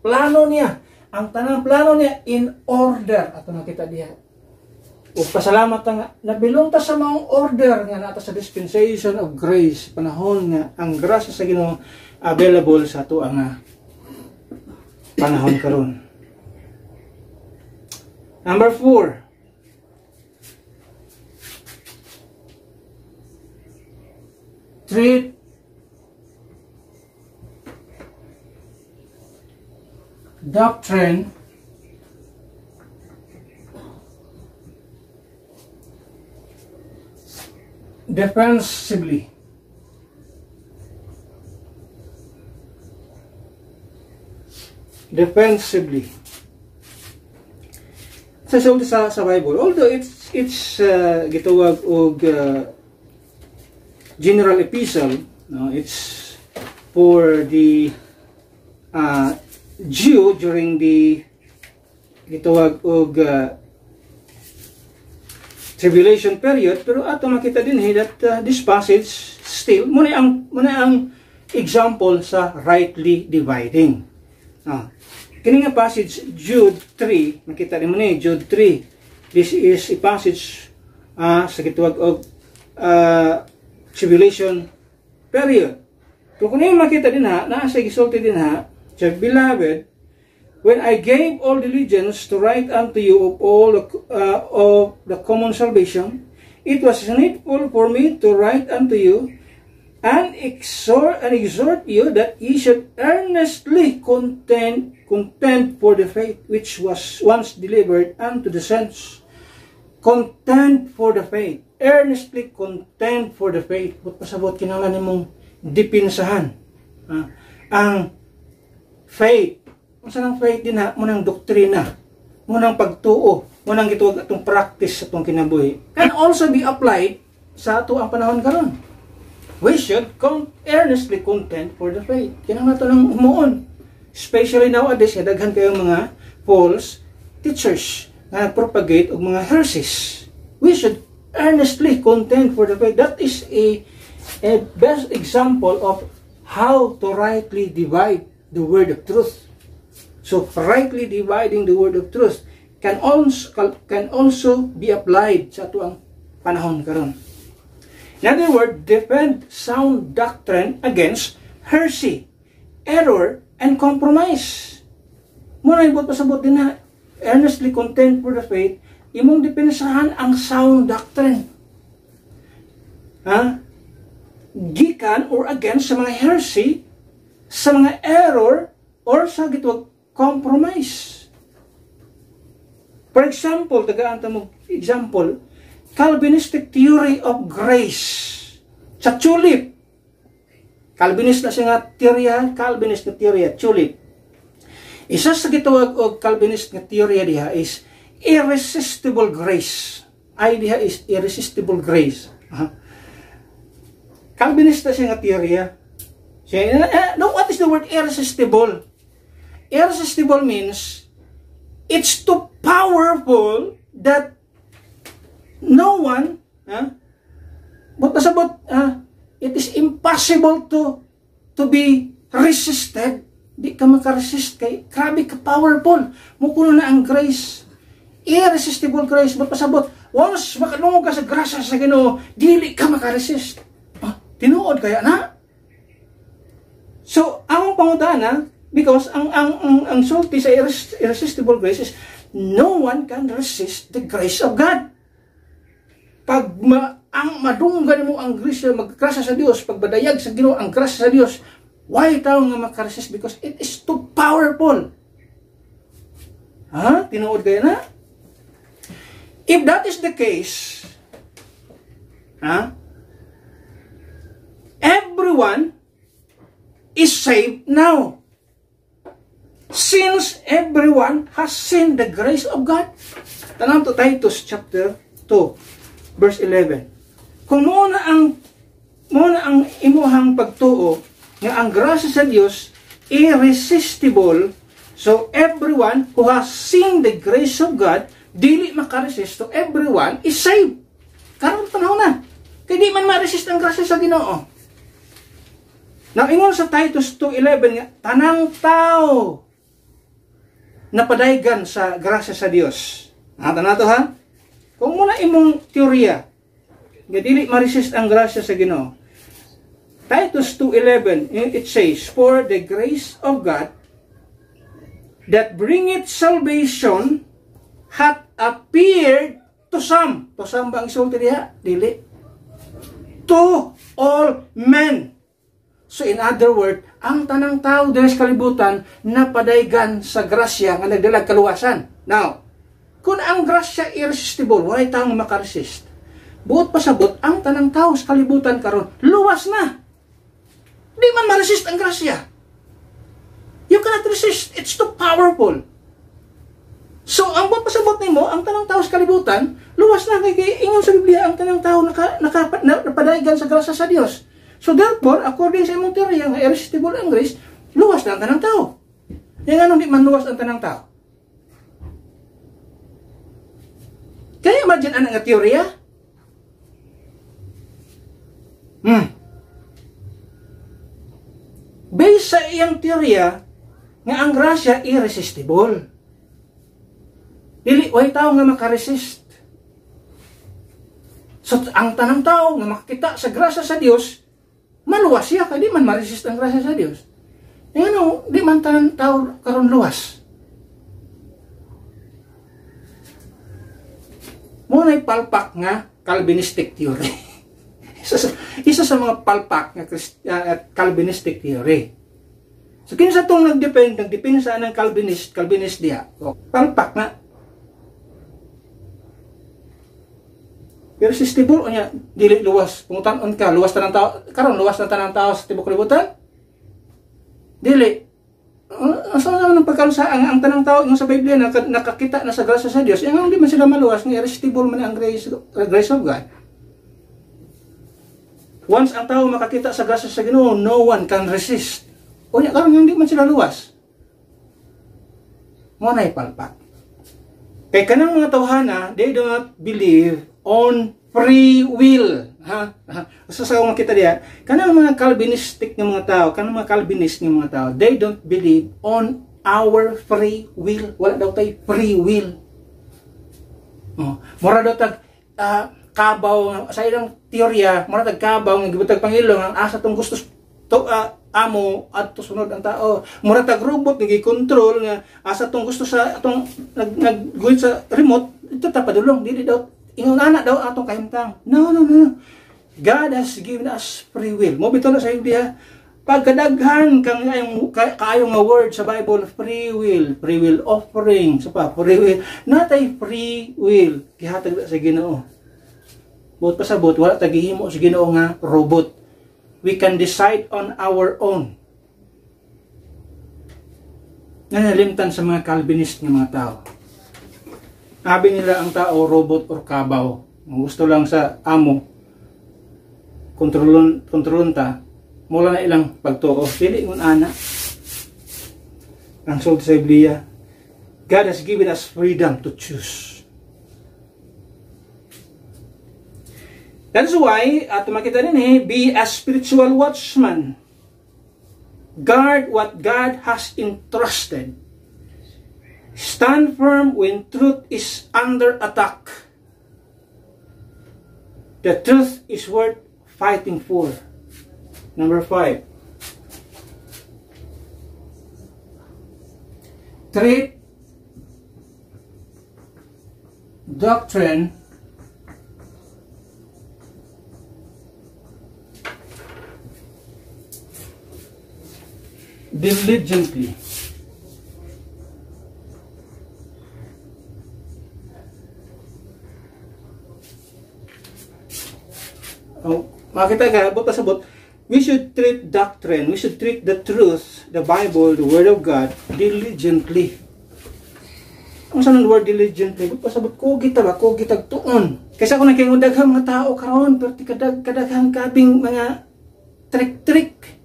plano niya. Ang tanang plano niya in order ato nakita diha. O pasalamat nga nabilong ta sa mga order nga nata sa dispensation of grace, panahon nga ang grasya sa Ginoo available sa ato ang panahon karon. Number 4. Treat doctrine defensively. Sa Bible, although it's gitawag og general epistle, no, it's for the Jew during the gitawag og tribulation period, pero ato makita din that this passage still muna ang example sa rightly dividing. Kini nga passage Jude 3, makita din mo ni Jude 3. This is a passage sa gitawag og tribulation period. Pero kung makita din nasa gisulti din Beloved, when I gave all diligence to write unto you of all of the common salvation, it was needful for me to write unto you and exhort you that ye should earnestly contend for the faith which was once delivered unto the saints. Contend for the faith. Earnestly contend for the faith. But pasabot kinahanglan nimong dipinsahan ang faith. Unsa faith din munang doktrina, munang pagtuo, munang gituwag atong practice sa atong kinabuhi can also be applied sa ato ang panahon karon. We should earnestly contend for the faith. Kinahanglan nato nang umuon, especially nowadays daghan kayong mga false teachers na propagate og mga heresies. We should earnestly contend for the faith. That is a best example of how to rightly divide the word of truth. So rightly dividing the word of truth can also be applied sa ato panahon karon. In other words, defend sound doctrine against heresy, error, and compromise. Muna ibot pasabot din earnestly contend for the faith, imong depensahan ang sound doctrine. Gikan or against sa mga heresy, sa mga error, or sa gitwag compromise. For example, tagaan ta mo example, Calvinistic theory of grace. Sa tulip. Calvinist na siya nga teorya, Calvinist na teorya, tulip. Isa sa gitawag og Calvinist nga teorya diha is irresistible grace. Ay diha is irresistible grace. Calvinist na siya nga teorya. No, what is the word irresistible? Irresistible means it's too powerful that no one, it is impossible to be resisted. Di ka makaresist kay grabe ka powerful. Mukuno na ang grace. Irresistible grace. Ba't pasabot? Once makalungog ka sa grasya sa Ginoo, dili ka makaresist. Tinuod kaya na? So, ang pangutana, Because ang sulti sa irresistible grace is no one can resist the grace of God. Pag ang madunggan mo ang grasya, maggrasya sa Dios, pagbadayag sa Ginoo ang grasya sa Dios, why tayo nga makaresist? Because it is too powerful. Ha? Tinuod kayo na? If that is the case, everyone is saved now. Since everyone has seen the grace of God. Tanang to Titus chapter 2, verse 11. Kung muna ang imuhang pagtuo nga ang grasya sa Dios irresistible, so everyone who has seen the grace of God dili makaresist, so everyone is saved. Karon panahon na. Kaya di man ma-resist ang grasya sa Ginoo. Now, ingon sa Titus 2:11 nga, tanang tao napadaygan sa grasya sa Dios. Tanang to ha? Kung muna imong teorya, nga dili ma-resist ang grasya sa Ginoo. Titus 2:11, it says, for the grace of God that bringeth salvation hath appeared to some. To some ba ang isulti diha? Dili. To all men. So in other words, ang tanang tao diri sa kalibutan napadaygan sa grasya nga nagdalag kaluwasan. Now, kung ang grasya irresistible, walay taong makaresist. Buot pasabot, ang tanang tao sa kalibutan karon luwas na. Di man ma-resist ang grasya. You cannot resist. It's too powerful. So, ang buot pasabot nimo, ang tanang tao sa kalibutan, luwas na. Kaya ingon sa Biblia, ang tanang tao napadaygan sa grasya sa Dios. So, therefore, according sa imong teorya, nga irresistible ang grace, luwas na ang tanang tao. Yung anong di man luwas ang tanang tao? Kaya imagine ang nga teorya? Based sa iyang teorya, nga ang grasya irresistible. Dili, way tao nga makaresist. So, ang tanang tao nga makakita sa grasya sa Dios, maluwas siya, kaya di man ma-resist ang grasya sa Dios. Di man tanang tao karon luwas. Muna'y palpak nga Calvinistic theory. isa sa mga palpak nga Calvinistic theory. So, kinsa itong nagdepende sa ng Calvinist diya. Palpak nga. Irresistible o niya, dili luwas. Pungutanon ka, luwas tanang tao. Karon luwas na tanang tao sa tibok kalibutan? Dili. Asa naman ng pagkalusaan ang tanang tao yung sa Biblia nakakita na sa grasya sa Dios, yung hindi man sila maluwas, nga irresistible man ang grace of God. Once ang tao makakita sa grasya sa Ginoo, no one can resist. O niya, karon hindi man sila luwas. Mo na ipalpak. Kay kanang mga tawhana, they do not believe on free will. So sa mga kita diya, kanang mga Calvinistic ng mga tao, kanang mga Calvinist ng mga tao, they don't believe on our free will. Wala daw tayo free will. Mura daw tag kabaw sa ilang teorya, mura tag kabaw nga gibutag Panginoon ang asa tong gusto to amo at to sunod ang tao. Mura tag robot nga gi-control nga asa tong gusto sa atong nagguhit sa remote, ito tapadulong dili daw ingunana daw atong kahimtang. No. God has given us free will. Mo bitaw na sa Biblia, pagkadaghan kang kaayong nga word sa Bible, free will offering, sa free will, natay free will gihatag sa Ginoo. Buot pasabot, wala tagihimo sa Ginoo nga robot. We can decide on our own. Nanalimtan sa mga Calvinist ng mga tao. Sabi nila ang tao robot or kabaw. Gusto lang sa amo, kontrolon ta, mula na ilang pagtuo. Dili ngun ana. Ang sulti sa Biblia, God has given us freedom to choose. That's why, at makita rin be a spiritual watchman. Guard what God has entrusted. Stand firm when truth is under attack. The truth is worth fighting for. Number 5. treat doctrine diligently. Oh, makita ka, pasabot, we should treat doctrine, we should treat the truth, the Bible, the Word of God, diligently. Ang saan ang word diligently? Pasabot ko kita ba? Ko kitag tuon. Kaysa kung nagkaingundaghang mga tao karon, pero kadaghang kabing mga trik-trik.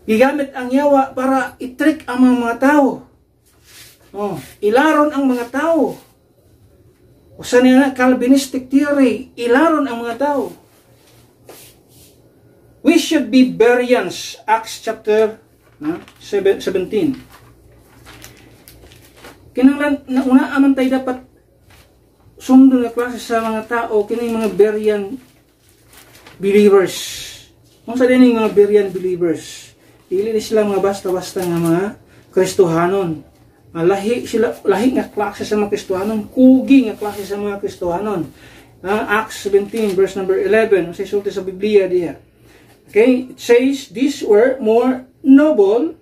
Gigamit ang yawa para i-trick ang mga tao. Oh, ilaron ang mga tao. O sa nila, Calvinistic theory, ilaron ang mga tao. We should be Bereans, Acts chapter 17. Kinanglan, una aman tayo dapat sundo na klase sa mga tao, kining mga Berean believers. Kung sa din mga Berean believers, dili sila mga basta-basta nga mga Kristohanon. Lahi nga klase sa mga Kristohanon, kugi nga klase sa mga Kristohanon. Acts 17 verse number 11, sa isulti sa Biblia diya. Okay, it says, these were more noble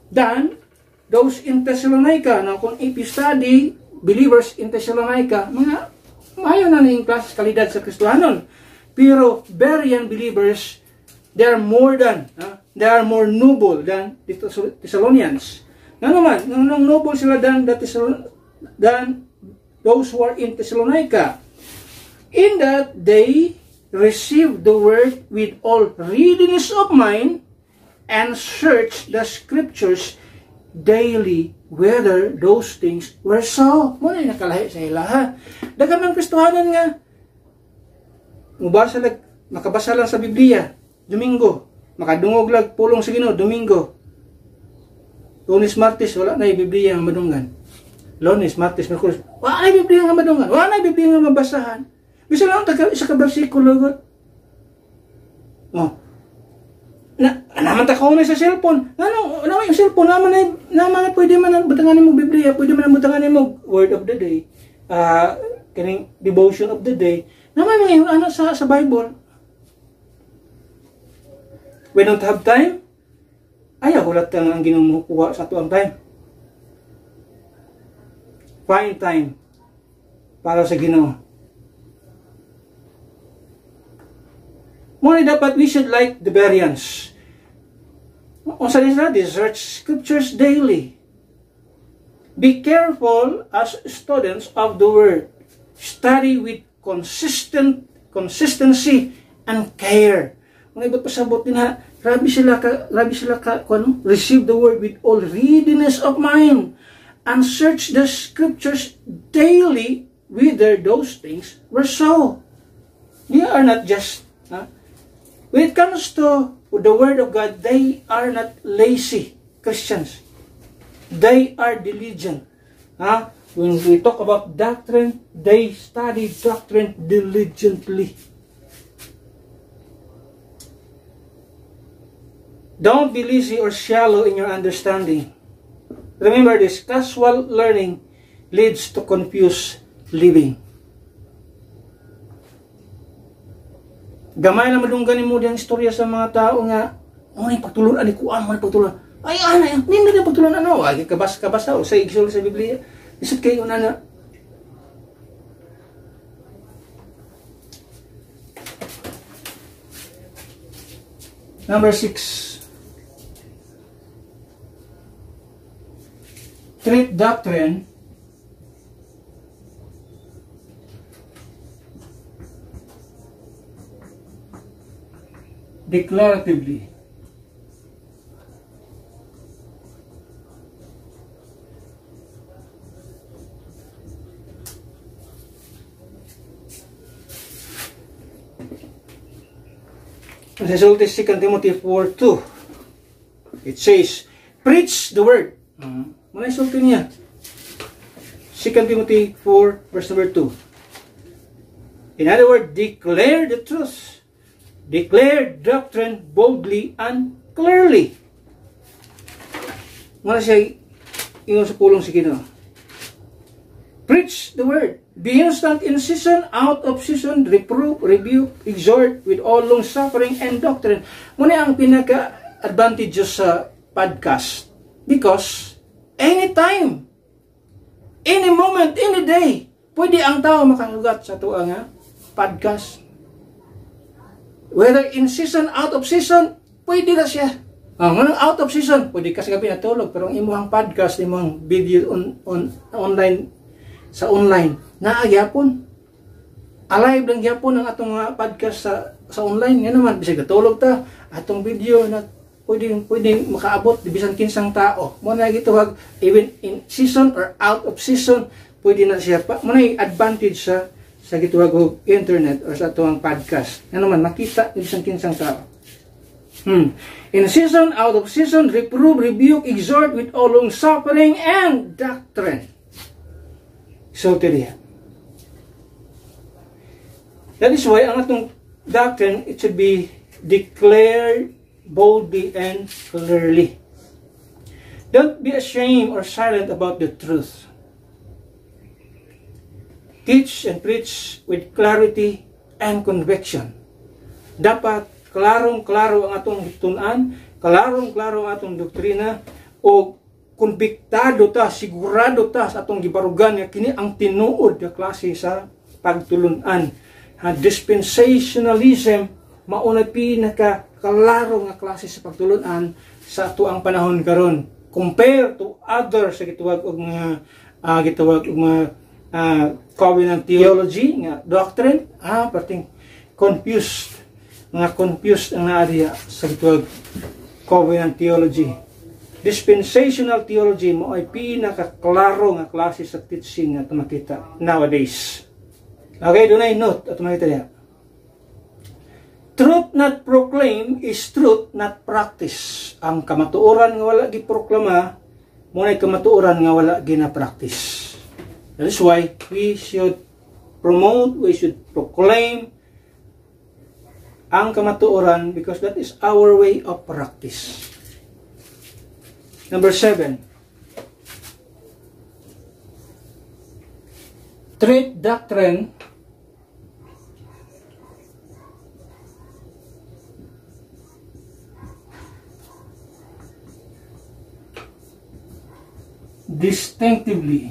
than those in Thessalonica. Now, kung if you study believers in Thessalonica, mga mayo na yung klase kalidad sa Kristohanon. Pero Berean believers, they are more noble than the Thessalonians. Nga naman, nung noble sila than those who are in Thessalonica, in that they received the word with all readiness of mind and searched the scriptures daily whether those things were so. Muna yung nakalahi sa ila, ha? Daghang ng Kristohanon nga makabasa lang sa Biblia Domingo, makadungog lang pulong sa Ginoo Domingo, Lunes, Martes wala na yung Biblia nga madunggan. Lunes, Martes, Miyerkules wala na yung Biblia nga madunggan, wala na yung Biblia nga mabasahan. Bisa lang isa ka bersikulo god. Oh, naman ta ko na sa cellphone. Ano yung cellphone naman pwede man butanganin mo Biblia, pwede man butanganin mo word of the day. Kining devotion of the day. Naman mga sa Bible. We don't have time. Ayaw hulat ang ginukuha sa tuang time. Find time para sa Ginoo. Muna dapat we should like the Bereans. Kung saan nila, they search scriptures daily. Be careful as students of the word. Study with consistency and care. Kung ibot pasabot din ha, grabe sila receive the word with all readiness of mind and search the scriptures daily whether those things were so. They are not just when it comes to the Word of God, they are not lazy Christians. They are diligent. When we talk about doctrine, they study doctrine diligently. Don't be lazy or shallow in your understanding. Remember this, casual learning leads to confused living. Gamay na madungganin mo diyang istorya sa mga tao nga, may pagtulon, kuan mo pagtulon. Ay, hindi na pagtulon, ay, kabasa, o sa igsul sa Biblia. Isot kayo na. Number 6. Treat doctrine declaratively. Sa sulti 2 Timothy 4:2, it says, preach the word. Muna isulti niya. 2 Timothy 4 verse number 2. In other words, declare the truth. Declare doctrine boldly and clearly. Muna siya ingon sa pulong si Ginoo. Preach the word. Be instant in season, out of season, reprove, rebuke, exhort with all long suffering and doctrine. Muna ang pinaka-advantageous sa podcast. Because anytime, any moment, any day, pwede ang tao makahugat sa tuwa nga podcast. Whether in season, out of season, pwede na siya. Ang out of season, pwede kasi gabi natulog, pero ang imuhang podcast, imuhang video online, sa online, naagyapon. Alive lang gyapon ang atong mga podcast sa online. Yan naman, bisag natulog ta, atong video na pwede makaabot, bisan kinsang tao. Muna gituwag, even in season or out of season, pwede na siya. Muna yung advantage sa gituwag o internet or sa atong podcast. Yan naman, makita, bisan kinsang tao. In season, out of season, reprove, rebuke, exhort with all long suffering and doctrine. So, today. That is why ang atong doctrine, it should be declared boldly and clearly. Don't be ashamed or silent about the truth. Teach and preach with clarity and conviction. Dapat klarong-klaro ang atong tunan, klarong-klaro ang atong doktrina, o konbiktado ta, sigurado ta sa atong gibarugan nga kini ang tinuod nga klase sa pagtulunan. Dispensationalism mauna pinaka-klaro nga klase sa pagtulunan sa ato ang panahon karon. Compare to other sa gitawag og mga covenant theology nga doctrine, pating confused ang naariya sa gitawag covenant theology. Dispensational theology mo ay pinakaklaro nga klase sa teaching nga makita nowadays. Okay, doon ay note at makita niya. Truth not proclaim is truth not practice. Ang kamatuoran nga wala giproklama, mo ay kamatuoran nga wala gina-practice. That is why we should promote, we should proclaim ang kamatuoran, because that is our way of practice. Number 7. Treat doctrine distinctively.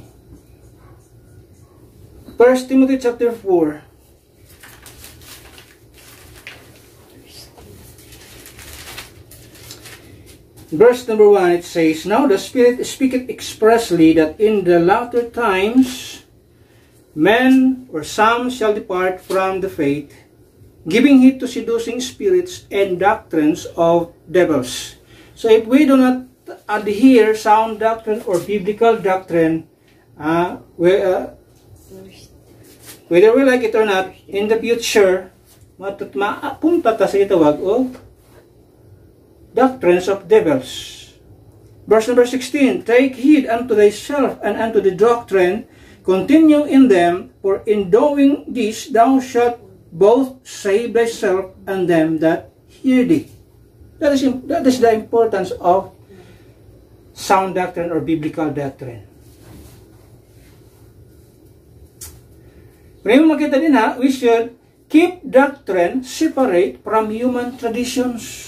1 Timothy chapter 4. Verse number 1, it says, Now the Spirit speaketh expressly that in the latter times men or some shall depart from the faith, giving heed to seducing spirits and doctrines of devils. So if we do not adhere sound doctrine or biblical doctrine, whether we like it or not, in the future, mapunta ta sa itawag o doctrines of devils. Verse number 16, Take heed unto thyself and unto the doctrine, continue in them, for in doing this thou shalt both save thyself and them that hear thee. That is the importance of sound doctrine or biblical doctrine. Kung makita din we should keep doctrine separate from human traditions.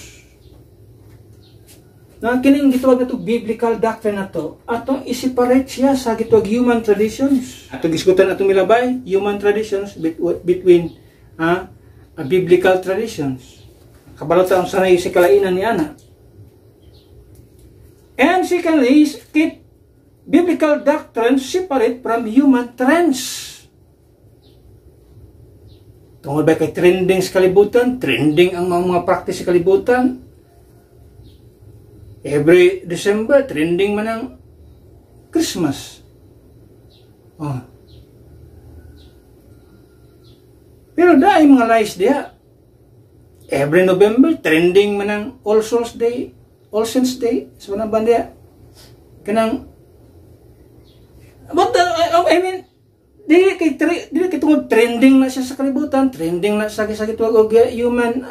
Na kining gitawag nato biblical doctrine nato, atong i-separate siya sa gitawag human traditions. Atong gisgutan atong milabay human traditions between biblical traditions. Kabalot ta ang sanay si kalainan ni ana. And secondly, keep biblical doctrine separate from human trends. Tungod ba kay trending sa kalibutan, trending ang mga practice sa kalibutan. Every December, trending man ang Christmas. Pero dahil mga lies diya. Every November, trending man ang All Souls Day, All Saints Day, sa mga bandiya. Kanang, but, I mean, dili kay tungod trending na siya sa kalibutan, trending na sa gitwag og human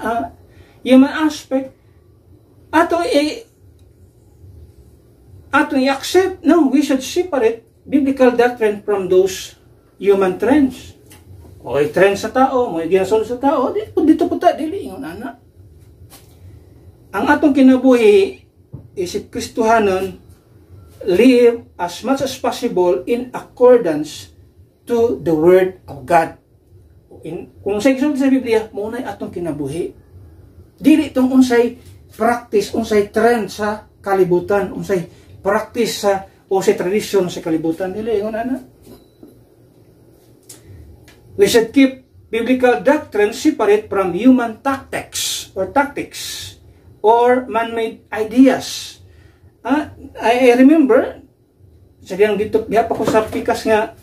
atong i-accept. No, we should separate biblical doctrine from those human trends. O trend sa tao, mo ginasul sa tao, dito po ta, dili, ingon ana. Ang atong kinabuhi, isip Kristohanon, live as much as possible in accordance to the Word of God. Kung sa gisulti sa Biblia, muna atong kinabuhi. Dili itong unsay practice, unsay trend sa kalibutan, unsay practice sa, unsay tradisyon sa kalibutan. Dili, ingon ana. We should keep biblical doctrine separate from human tactics or man-made ideas. I remember, sadyang dito, pa ko sa pikas nga,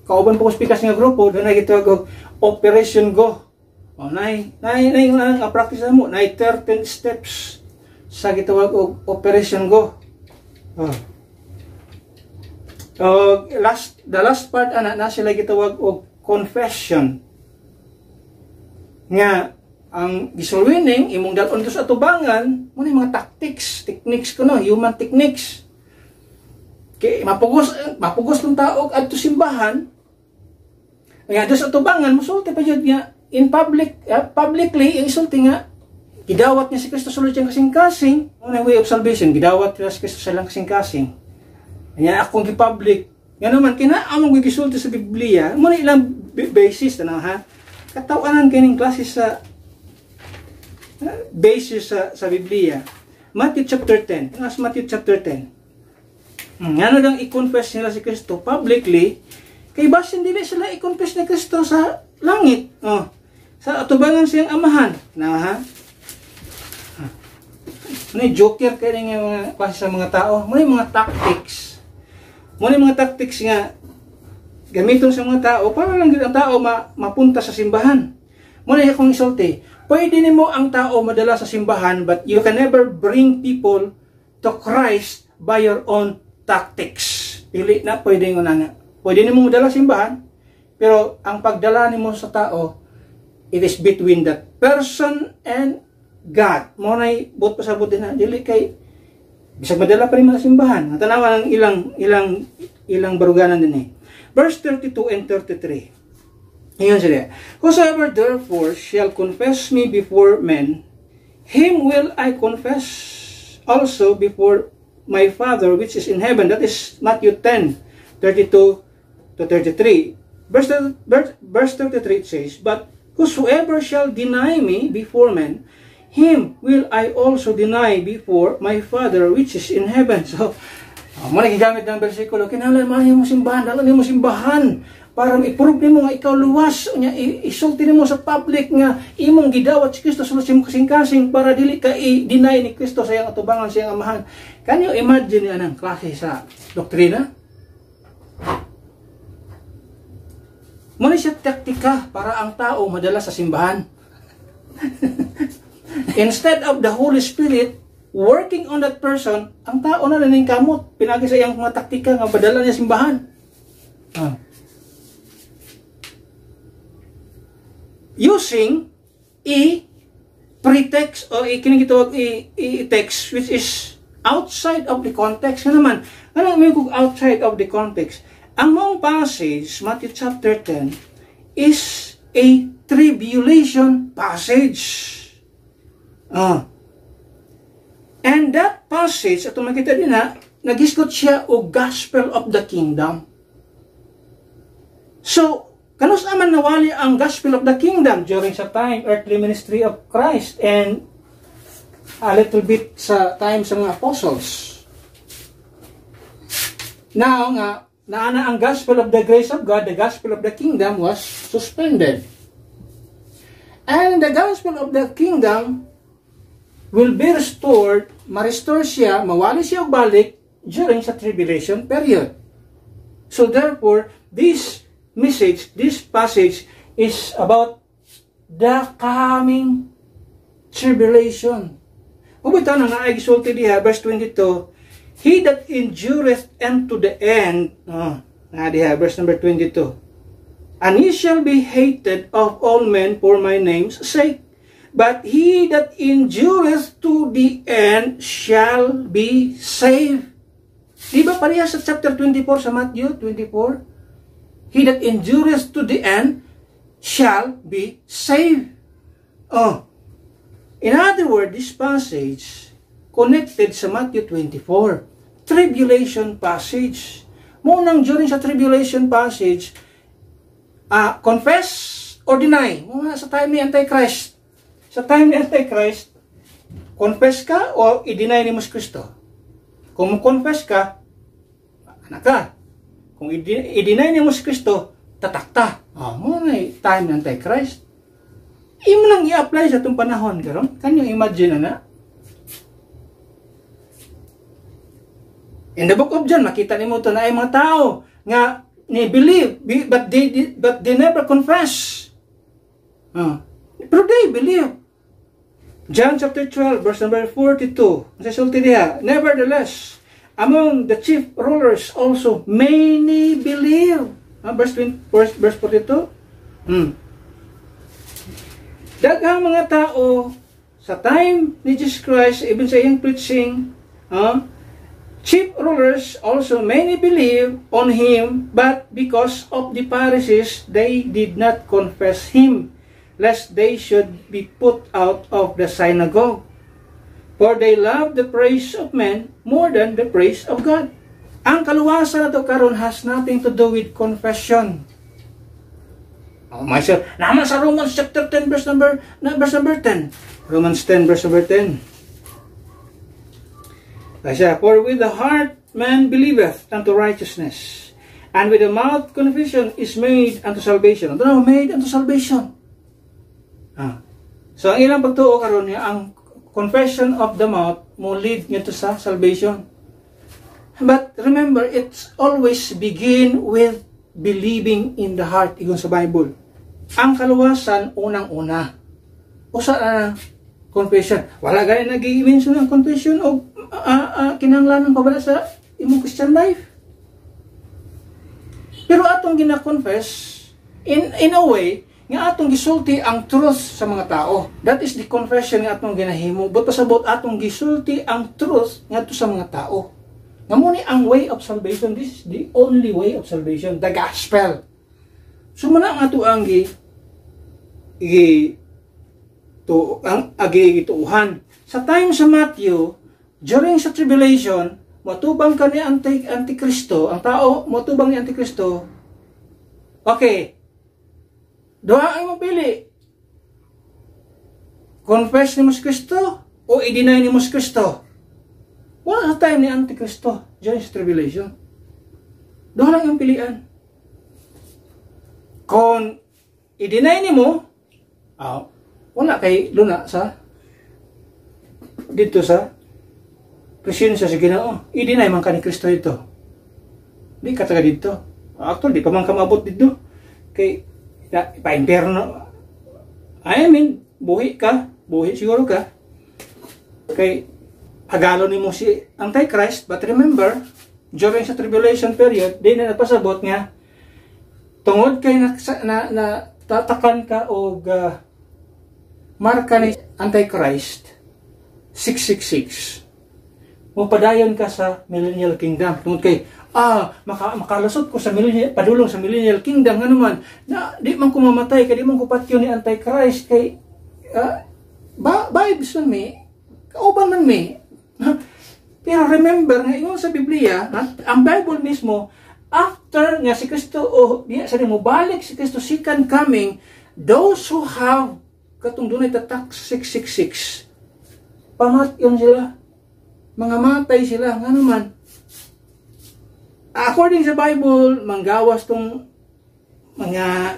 kauban po ko sa pikas nga grupo, doon na gitawag Operation Go. Ang practice na mo, 13 steps sa gitawag Operation Go. The last part, na sila gitawag confession nga ang gisulwining imong dalon sa atubangan mo mga techniques kuno, human techniques kay mapugos ng tao adto simbahan nga sa atubangan musulti pa jud nga in publicly ang isulti nga gidawat niya si Kristo sulod siyang kasing-kasing ang way of salvation, gidawat niya si Kristo sa lang kasing-kasing nga akong gipublic nga naman, kinaamang gisulti sa Biblia, muna ilang basis na ha. Katawanan kining klase sa basis sa Biblia. Matthew chapter 10. As Matthew chapter 10. Nga nagang i-confess nila si Kristo publicly, kay basin dili sila i-confess ni Kristo sa langit. Sa atubangan siyang amahan. Na ha? Muna joker kayo nga mga klase sa mga tao. Muna mga tactics. Muna mga tactics nga gamiton sa mga tao para lang ang tao mapunta sa simbahan. Muna akong isulti, pwede nimo ang tao madala sa simbahan but you can never bring people to Christ by your own tactics. Dili na pwede nga nga. Pwede nimo madala sa simbahan pero ang pagdala nimo sa tao it is between that person and God. Muna bot pasabot din na dili kay bisag madala pa rin mga simbahan. Tanawa ng ilang baruganan din eh. Verse 32 and 33. Ayan sila. Whosoever therefore shall confess me before men, him will I confess also before my Father which is in heaven. That is Matthew 10, 32 to 33. Verse 33 it says, but whosoever shall deny me before men, him will I also deny before my Father which is in heaven. So, muna gigamit ng bersikulo, kinahanglan mo simbahan, dalan mo simbahan, para i-prove mo nga ikaw luwas, isulti mo sa public nga, imong gidawat si Kristo sa kasing-kasing, para dili ka i-deny ni Kristo sa iyang atubangan, sa iyang amahan. Can you imagine yan ang klase sa doktrina? Muna siya taktika para ang tao madala sa simbahan. Instead of the Holy Spirit working on that person, ang tao na rin yung kamot. Pinagi sa iyang mga taktika nga padala niya simbahan. Using pretext o kinigitawag text which is outside of the context. Ano naman? Ano may kung outside of the context? Ang mong passage, Matthew chapter 10, is a tribulation passage. And that passage, ito makita din ha, nag-isgot siya o gospel of the kingdom. So, kanus naman nawali ang gospel of the kingdom during sa time, earthly ministry of Christ and a little bit sa time sa mga apostles. Now nga, naana ang gospel of the grace of God, the gospel of the kingdom was suspended. And the gospel of the kingdom will be restored, ma-restore siya, mawali siya balik during sa tribulation period. So therefore, this message, this passage is about the coming tribulation. Mabita na nga, exalted diha, verse 22, he that endureth unto the end, diha, verse number 22, and he shall be hated of all men for my name's sake. But he that endureth to the end shall be saved. Di ba pareha sa chapter 24 sa Matthew 24? He that endures to the end shall be saved. Oh, in other words, this passage connected sa Matthew 24. Tribulation passage. Munang during sa tribulation passage, confess or deny. Muna sa time ni Antichrist. Sa time ni Antichrist, confess ka o i-deny ni Mus Kristo. Kung confess ka, anak ka. Kung i-deny ni Mus Kristo, tatakta. Muna time ni Antichrist. Imo lang i-apply sa itong panahon. Karon, can you imagine na? In the book of John, makita nimo ito na ay mga tao nga ni believe, but they never confess. Pero they believe. John chapter 12, verse number 42. Nasasulti diha, nevertheless, among the chief rulers also, many believe. Verse 42. Daghang mga tao sa time ni Jesus Christ, even sa iyang preaching, chief rulers also many believe on him, but because of the Pharisees, they did not confess him, lest they should be put out of the synagogue. For they love the praise of men more than the praise of God. Ang kaluwasan na ito karon has nothing to do with confession. Myself, naman sa Romans chapter 10 verse number 10. Romans 10 verse number 10. Kasi, for with the heart man believeth unto righteousness, and with the mouth confession is made unto salvation. Ito na, made unto salvation. So, ang ilang pagtuo karon niya, ang confession of the mouth mo lead nito sa salvation. But remember, it's always begin with believing in the heart. Igon sa Bible. Ang kaluwasan, unang-una. Usa na confession. Wala ganyan nag-i-mention ng confession o kinahanglanan pa ba sa imong Christian life? Pero atong gina-confess, in a way, nga atong gisulti ang truth sa mga tao. That is the confession nga atong ginahimo. But pasabot atong gisulti ang truth nga sa mga tao. Nga muna ang way of salvation. This is the only way of salvation. The gospel. So muna ang ato ang gituuhan. Sa time sa Matthew, during sa tribulation, matubang ka ni Antikristo, ang tao, matubang ni Antikristo, okay, doha ay mapili. Confess ni Mus Kristo o i-deny ni Mus Kristo. Wala sa time ni Antikristo during sa tribulation. Doha lang yung pilian. Kung i-deny ni mo, wala kay luna sa dito sa presensya sa Ginoo. I-deny man ka ni Kristo ito. Di ka taga dito. Actually, di ka man kamabot dito. Kay pa-imperno. I mean, buhi siguro ka. Kay agalo ni mo si Antichrist, but remember, during sa tribulation period, di na nagpasabot nga, tungod kay na tatakan ka o marka ni Antichrist, 666. Mupadayon ka sa millennial kingdom. Tungod kay, makalusot ko sa padulong sa millennial kingdom, nga naman, na di man ko mamatay, kaya di man ko patyo ni Antichrist, kay, vibes man may, kauban man may. Pero remember, nga ingon sa Biblia, ang Bible mismo, after nga si Kristo, sa mo balik si Kristo, second coming, those who have, katong dunay tatak 666, pamatyon sila, mga matay sila, nga naman, according sa Bible, manggawas tong mga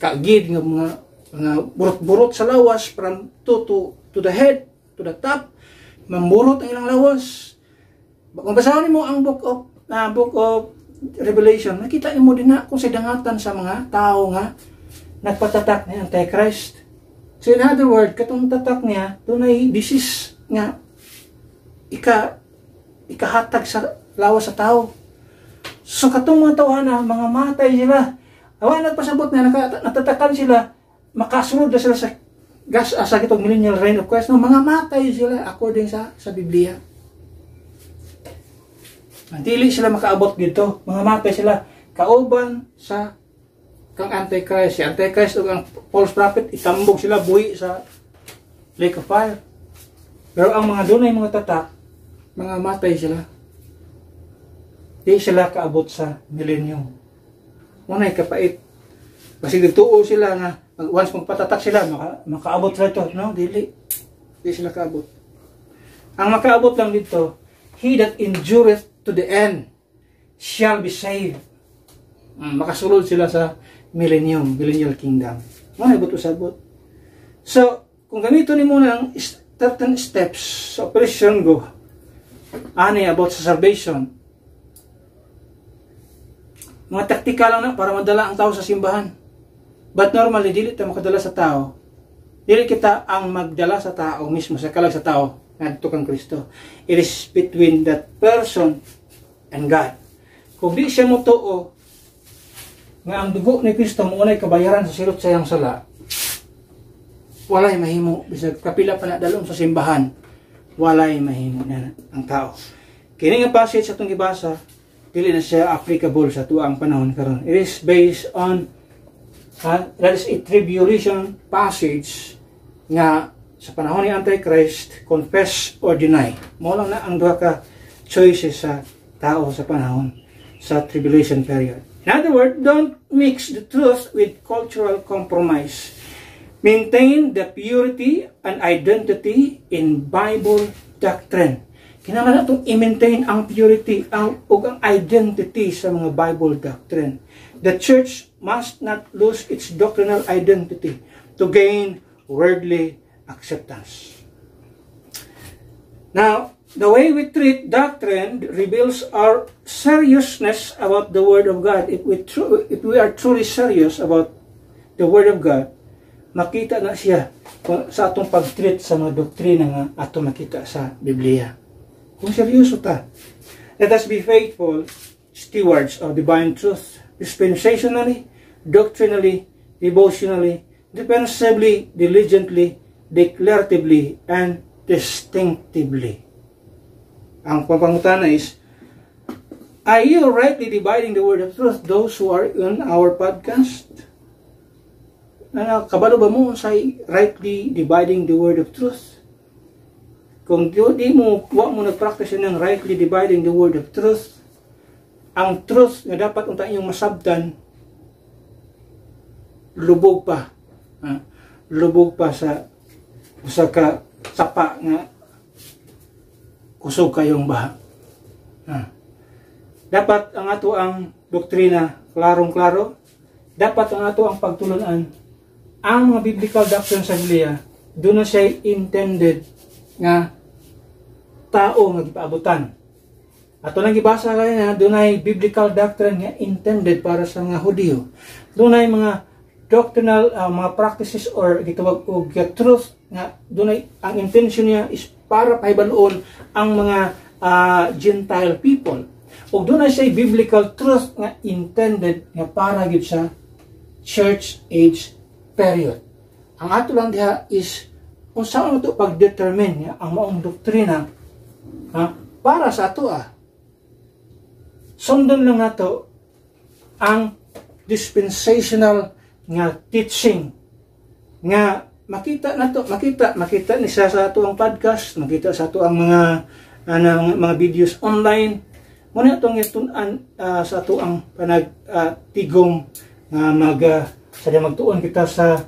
kagid nga mga burot-burot sa lawas from to the head, to the top, mamburot ang ilang lawas. Kung basahin mo ang book of Revelation, nakita mo din na kung sa dangatan sa mga tao nga nagpatatak ni Antichrist. So in other words, katong tatak niya, tunay disease nga ikahatag sa lawas sa tao. So katong mga tao na mga matay sila. Awan nagpasabot na natatakan sila, makasunod na sila sa sa kitong millennial reign of Christ. No, mga matay sila according sa Biblia. Dili sila makaabot dito. Mga matay sila. Kauban sa kang Antichrist. Si Antichrist o ang false prophet, itambog sila buhi sa lake of fire. Pero ang mga dunay mga tatak, mga matay sila. Di sila kaabot sa millennium. Muna'y kapait. Kasi nagtuo sila nga, once magpatatak sila, makaabot sila ito. No, dili. Di sila kaabot. Ang makaabot lang dito, he that endureth to the end shall be saved. Makasulod sila sa millennial kingdom. Mga ibot-usabot. So, kung gamito ni muna ang certain steps sa Operation Go, ani about sa salvation, mga taktika lang na para madala ang tao sa simbahan. But normally, dili kita makadala sa tao. Dili kita ang magdala sa tao mismo, sa kalag sa tao, ngadto kang Kristo. It is between that person and God. Kung di siya mo tuo, nga ang dugo ni Kristo muna kabayaran sa silot sayang sala, walay mahimo. Bisag kapila pa na dalom sa simbahan, walay mahimo na ang tao. Kini nga passage sa itong gibasa, dili na siya applicable sa tuang panahon karon. It is based on that is a tribulation passage nga sa panahon ni Antichrist, confess or deny. Mo lang na ang duha ka choices sa tao sa panahon sa tribulation period. In other words, don't mix the truth with cultural compromise. Maintain the purity and identity in Bible doctrine. Kinahanglan natong i-maintain ang purity ug ang identity sa mga Bible doctrine. The church must not lose its doctrinal identity to gain worldly acceptance. Now, the way we treat doctrine reveals our seriousness about the Word of God. If we are truly serious about the Word of God, makita na siya sa atong pag-treat sa mga doktrina nga atong makita sa Biblia. Kung seryoso ta, let us be faithful stewards of divine truth, dispensationally, doctrinally, devotionally, defensively, diligently, declaratively, and distinctively. Ang pangpangutana is, are you rightly dividing the word of truth? Those who are in our podcast, kabalo ba mo sa rightly dividing the word of truth? Kung di mo nag-practice ng rightly dividing the word of truth, ang truth na dapat unta inyong masabtan, lubog pa. Lubog pa sa sapa nga kusog kayong baha. Dapat ang ato ang doktrina klarong-klaro. Dapat ang ato ang pagtulunan. Ang mga biblical doctrine sa Biblia, doon na siya intended nga tao nga gipaabutan. Ato nang gibasa kanina, doon ay biblical doctrine nga intended para sa mga Hudyo. Doon ay mga doctrinal mga practices or gitawag og truth nga doon ay ang intention niya is para pahibaloon ang mga Gentile people. Ug doon ay siya biblical truth nga intended nga para gid sa church age period. Ang ato lang diha is kung saan ito pag-determine nga ang maong doktrina para sa ato Sundon lang nato ang dispensational nga teaching nga makita ni sa ato ang podcast, makita sa ato ang mga videos online. Muna itong itun-an sa ato ang panagtigom nga magtuon kita sa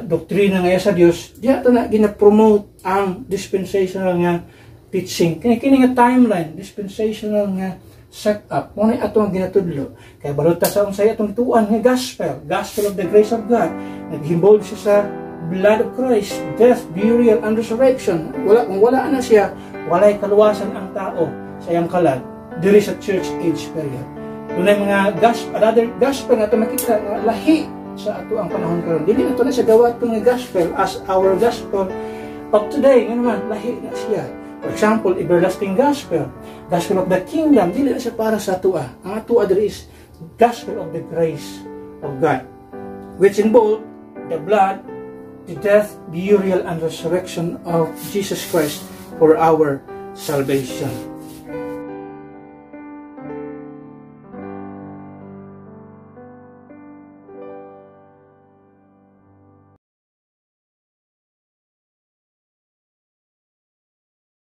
doktrina nga sa Dios. Diya ito na gina-promote ang dispensational nga teaching. Kini nga timeline, dispensational nga setup. Muna ito ang ginatudlo. Kaya baluta sa unsay atong tuan nga gospel of the grace of God. Nag-involve siya sa blood of Christ, death, burial, and resurrection. Kung wala na siya, walay kaluwasan ang tao sa iyang kalag diri sa church age period. Dunay mga another gospel nga ito makita nga lahi sa ato ang panahon karon. Dili na ito na siya gawa itong gospel as our gospel of today. Nga naman, lahi na siya. For example, everlasting gospel, gospel of the kingdom, dili na siya para sa ato. Ang ato there is gospel of the grace of God, which involve the blood, the death, burial, and resurrection of Jesus Christ for our salvation.